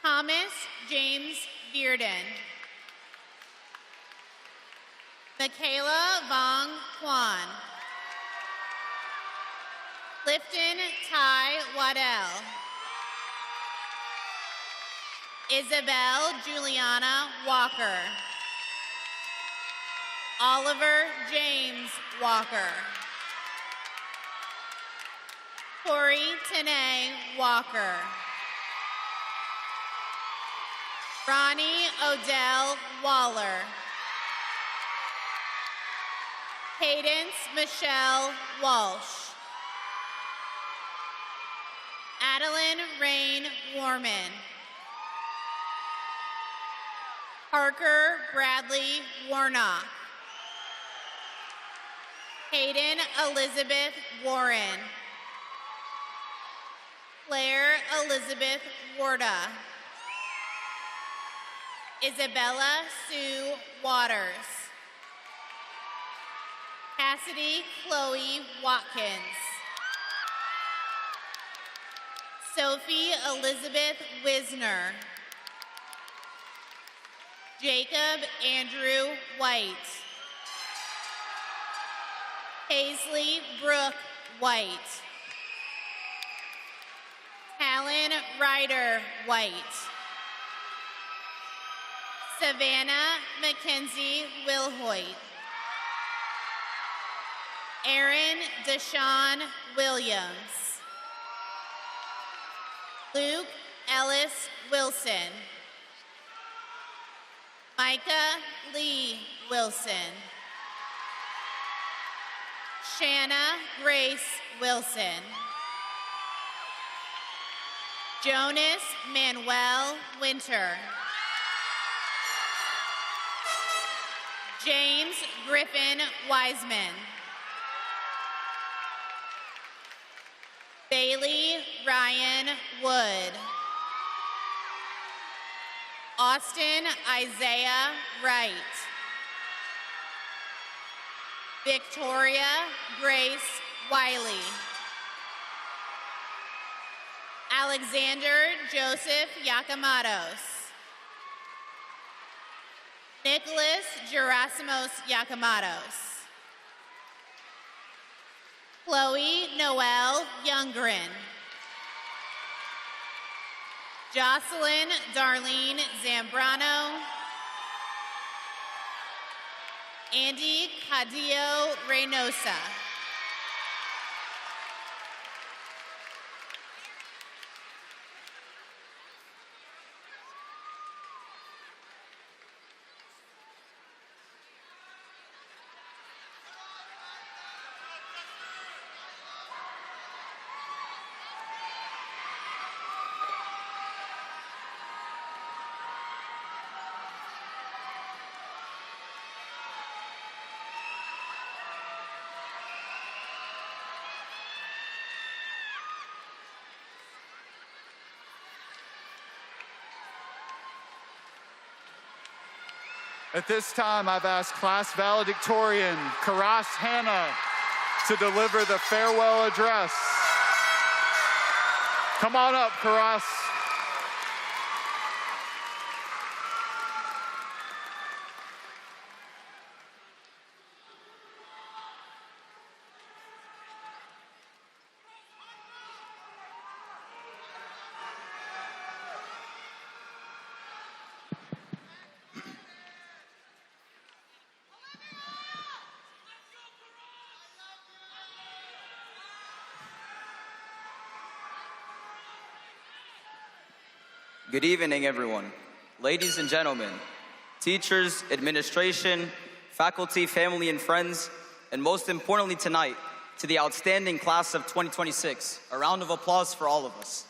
Thomas James Bearden. Michaela Vong Kwan. Clifton Ty Waddell. Isabel Juliana Walker. Oliver James Walker. Corey Tanae Walker. Ronnie Odell Waller. Cadence Michelle Walsh. Adeline Rain Warman. Parker Bradley Warnock. Hayden Elizabeth Warren. Claire Elizabeth Warda. Isabella Sue Waters. Cassidy Chloe Watkins. Sophie Elizabeth Wisner. Jacob Andrew White. Paisley Brooke White. Talon Ryder White. Savannah Mackenzie Wilhoit. Aaron Deshawn Williams. Luke Ellis Wilson. Micah Lee Wilson. Shanna Grace Wilson. Jonas Manuel Winter. James Griffin Wiseman. Bailey Ryan Wood. Austin Isaiah Wright. Victoria Grace Wiley. Alexander Joseph Yakamatos. Nicholas Gerasimos Yakamatos. Chloe Noel Youngren. Jocelyn Darlene Zambrano. Andy Cadillo Reynosa. At this time, I've asked class valedictorian Karas Hannah to deliver the farewell address. Come on up, Karas. Good evening, everyone. Ladies and gentlemen, teachers, administration, faculty, family, and friends, and most importantly tonight, to the outstanding class of 2026. A round of applause for all of us.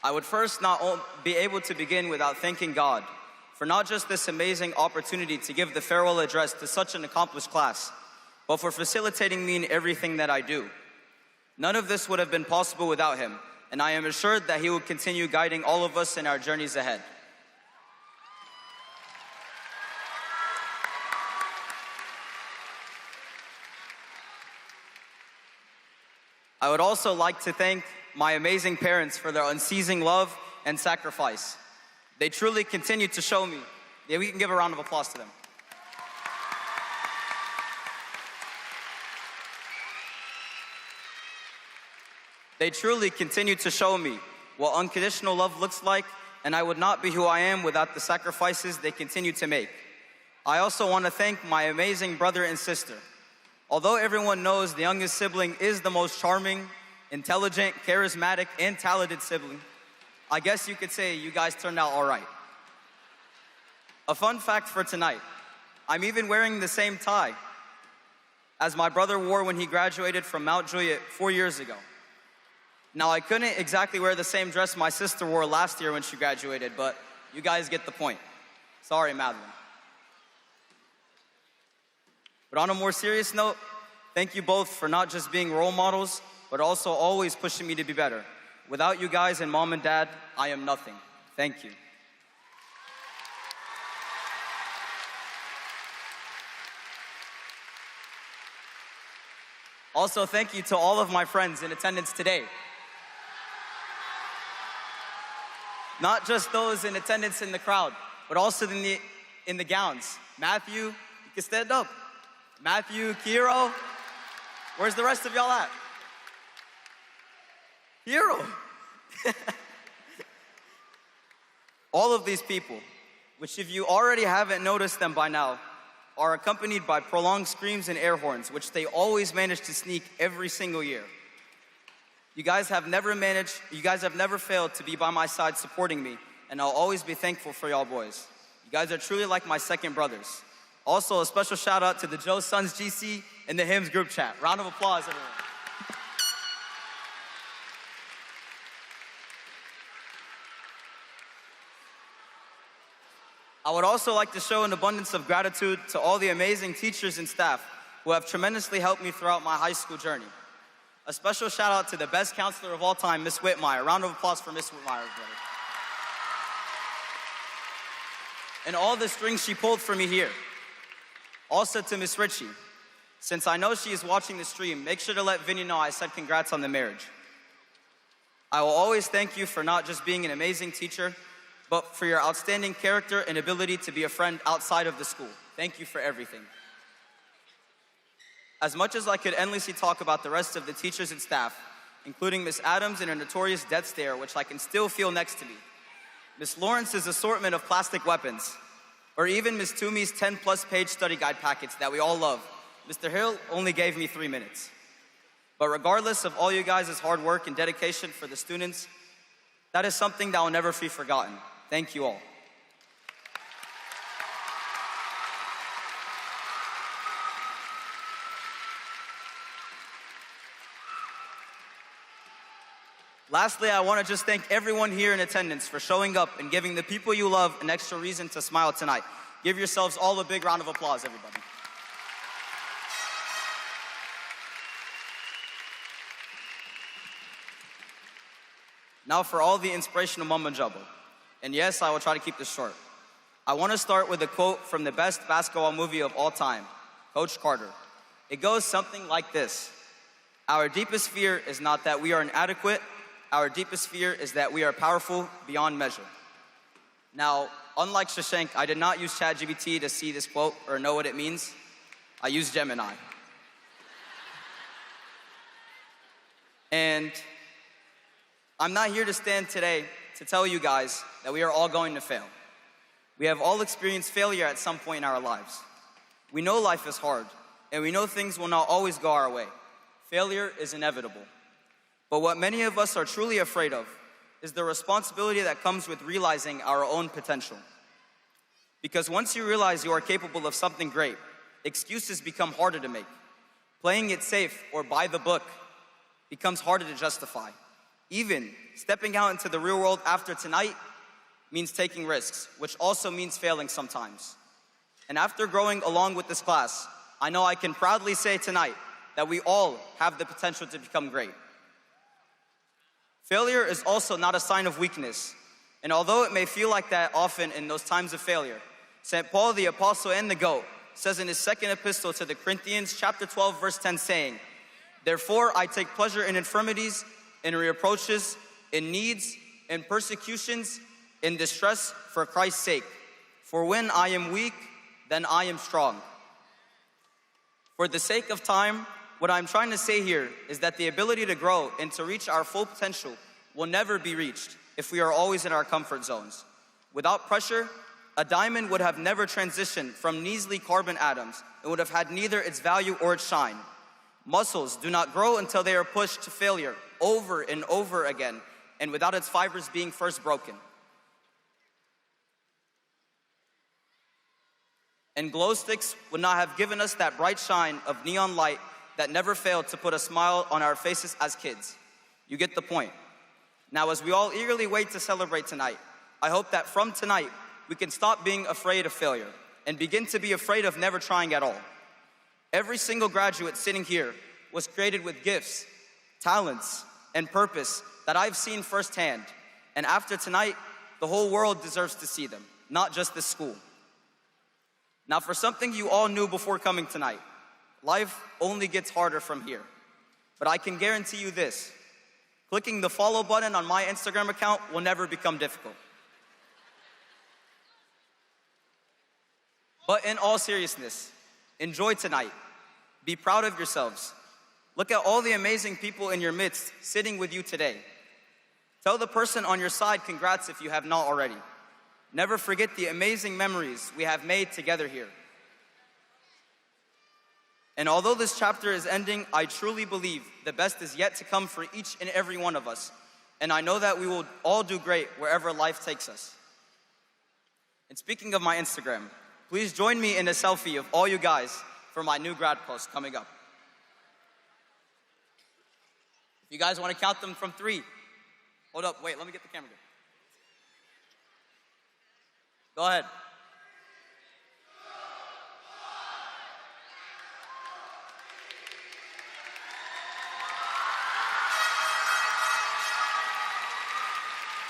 I would first not be able to begin without thanking God for not just this amazing opportunity to give the farewell address to such an accomplished class, but for facilitating me in everything that I do. None of this would have been possible without him, and I am assured that he will continue guiding all of us in our journeys ahead. I would also like to thank my amazing parents for their unceasing love and sacrifice. They truly continue to show me. Yeah, we can give a round of applause to them. They truly continue to show me what unconditional love looks like, and I would not be who I am without the sacrifices they continue to make. I also want to thank my amazing brother and sister. Although everyone knows the youngest sibling is the most charming, intelligent, charismatic, and talented sibling, I guess you could say you guys turned out all right. A fun fact for tonight, I'm even wearing the same tie as my brother wore when he graduated from Mount Juliet 4 years ago. Now, I couldn't exactly wear the same dress my sister wore last year when she graduated, but you guys get the point. Sorry, Madeline. But on a more serious note, thank you both for not just being role models, but also always pushing me to be better. Without you guys and mom and dad, I am nothing. Thank you. Also, thank you to all of my friends in attendance today. Not just those in attendance in the crowd, but also in the gowns. Matthew, you can stand up. Matthew, Kiro, where's the rest of y'all at? Hero. All of these people, which if you already haven't noticed them by now, are accompanied by prolonged screams and air horns, which they always manage to sneak every single year. You guys have never failed to be by my side supporting me, and I'll always be thankful for y'all boys. You guys are truly like my second brothers. Also, a special shout out to the Joe Sons GC and the Hymns group chat. Round of applause, everyone. I would also like to show an abundance of gratitude to all the amazing teachers and staff who have tremendously helped me throughout my high school journey. A special shout out to the best counselor of all time, Miss Whitmire. Round of applause for Miss Whitmire, everybody. And all the strings she pulled for me here. Also to Miss Ritchie, since I know she is watching the stream, make sure to let Vinny know I said congrats on the marriage. I will always thank you for not just being an amazing teacher, but for your outstanding character and ability to be a friend outside of the school. Thank you for everything. As much as I could endlessly talk about the rest of the teachers and staff, including Miss Adams and her notorious death stare, which I can still feel next to me, Miss Lawrence's assortment of plastic weapons, or even Miss Toomey's 10-plus page study guide packets that we all love, Mr. Hill only gave me 3 minutes. But regardless of all you guys' hard work and dedication for the students, that is something that will never be forgotten. Thank you all. Lastly, I want to just thank everyone here in attendance for showing up and giving the people you love an extra reason to smile tonight. Give yourselves all a big round of applause, everybody. Now for all the inspirational mumbo jumbo. And yes, I will try to keep this short. I want to start with a quote from the best basketball movie of all time, Coach Carter. It goes something like this: "Our deepest fear is not that we are inadequate. Our deepest fear is that we are powerful beyond measure." Now, unlike Shashank, I did not use ChatGPT to see this quote or know what it means. I used Gemini. And I'm not here to stand today to tell you guys that we are all going to fail. We have all experienced failure at some point in our lives. We know life is hard, and we know things will not always go our way. Failure is inevitable. But what many of us are truly afraid of is the responsibility that comes with realizing our own potential. Because once you realize you are capable of something great, excuses become harder to make. Playing it safe or by the book becomes harder to justify. Even stepping out into the real world after tonight means taking risks, which also means failing sometimes. And after growing along with this class, I know I can proudly say tonight that we all have the potential to become great. Failure is also not a sign of weakness. And although it may feel like that often in those times of failure, St. Paul, the apostle and the GOAT, says in his second epistle to the Corinthians, chapter 12, verse 10, saying, "Therefore I take pleasure in infirmities, in reproaches, in needs, in persecutions, in distress for Christ's sake. For when I am weak, then I am strong." For the sake of time, what I'm trying to say here is that the ability to grow and to reach our full potential will never be reached if we are always in our comfort zones. Without pressure, a diamond would have never transitioned from measly carbon atoms and would have had neither its value or its shine. Muscles do not grow until they are pushed to failure over and over again, and without its fibers being first broken. And glow sticks would not have given us that bright shine of neon light that never failed to put a smile on our faces as kids. You get the point. Now, as we all eagerly wait to celebrate tonight, I hope that from tonight, we can stop being afraid of failure and begin to be afraid of never trying at all. Every single graduate sitting here was created with gifts, talents, and purpose that I've seen firsthand. And after tonight, the whole world deserves to see them, not just this school. Now, for something you all knew before coming tonight, life only gets harder from here. But I can guarantee you this: clicking the follow button on my Instagram account will never become difficult. But in all seriousness, enjoy tonight. Be proud of yourselves. Look at all the amazing people in your midst sitting with you today. Tell the person on your side congrats if you have not already. Never forget the amazing memories we have made together here. And although this chapter is ending, I truly believe the best is yet to come for each and every one of us. And I know that we will all do great wherever life takes us. And speaking of my Instagram, please join me in a selfie of all you guys for my new grad post coming up. If you guys want to count them from 3. Hold up, wait, let me get the camera going. Go ahead.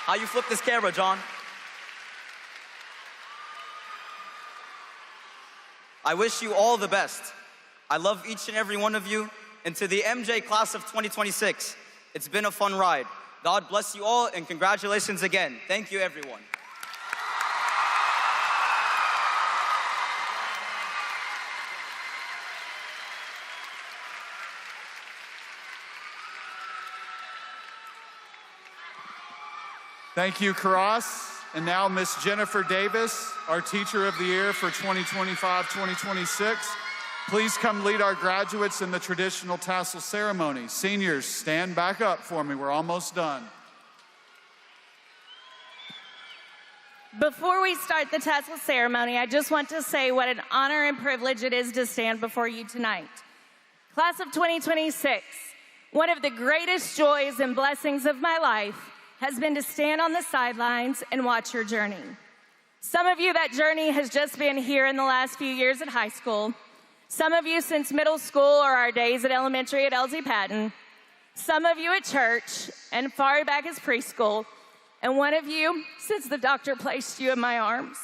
How you flip this camera, John? I wish you all the best. I love each and every one of you. And to the MJ class of 2026, it's been a fun ride. God bless you all and congratulations again. Thank you, everyone. Thank you, Karas. And now Miss Jennifer Davis, our Teacher of the Year for 2025-2026. Please come lead our graduates in the traditional tassel ceremony. Seniors, stand back up for me. We're almost done. Before we start the tassel ceremony, I just want to say what an honor and privilege it is to stand before you tonight. Class of 2026, one of the greatest joys and blessings of my life has been to stand on the sidelines and watch your journey. Some of you, that journey has just been here in the last few years at high school. Some of you since middle school or our days at elementary at LZ Patton. Some of you at church and far back as preschool. And one of you since the doctor placed you in my arms.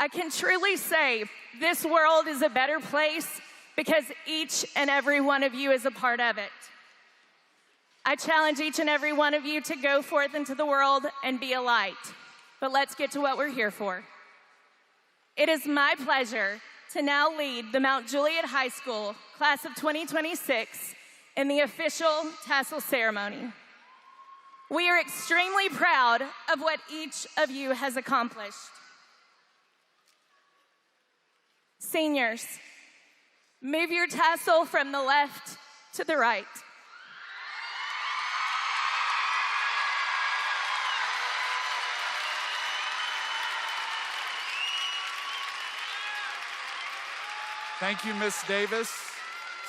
I can truly say this world is a better place because each and every one of you is a part of it. I challenge each and every one of you to go forth into the world and be a light. But let's get to what we're here for. It is my pleasure to now lead the Mount Juliet High School class of 2026 in the official tassel ceremony. We are extremely proud of what each of you has accomplished. Seniors, move your tassel from the left to the right. Thank you, Miss Davis.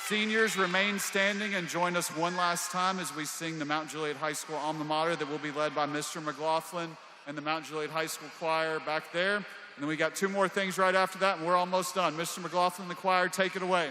Seniors, remain standing and join us one last time as we sing the Mount Juliet High School alma mater that will be led by Mr. McLaughlin and the Mount Juliet High School choir back there. And then we got two more things right after that, and we're almost done. Mr. McLaughlin, the choir, take it away.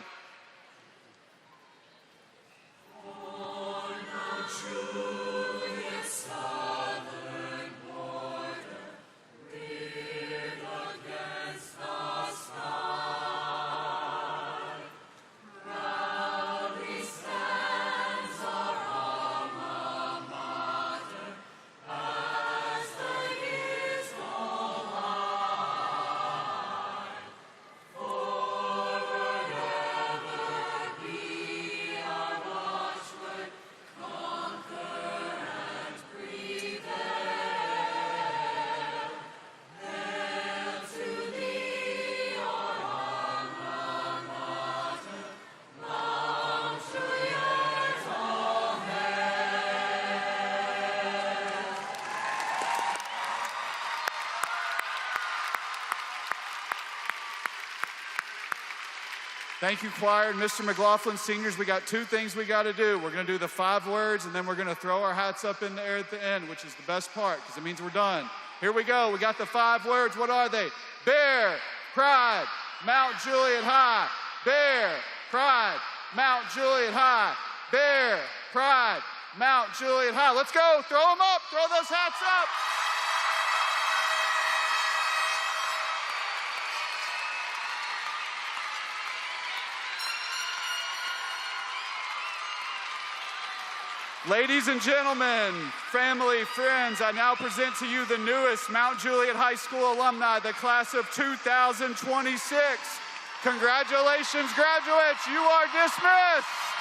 Thank you, choir. And Mr. McLaughlin, seniors, we got two things we got to do. We're going to do the 5 words, and then we're going to throw our hats up in the air at the end, which is the best part, because it means we're done. Here we go. We got the 5 words. What are they? Bear, pride, Mount Juliet High. Bear, pride, Mount Juliet High. Bear, pride, Mount Juliet High. Let's go. Throw them up. Throw those hats up. Ladies and gentlemen, family, friends, I now present to you the newest Mount Juliet High School alumni, the class of 2026. Congratulations, graduates, you are dismissed.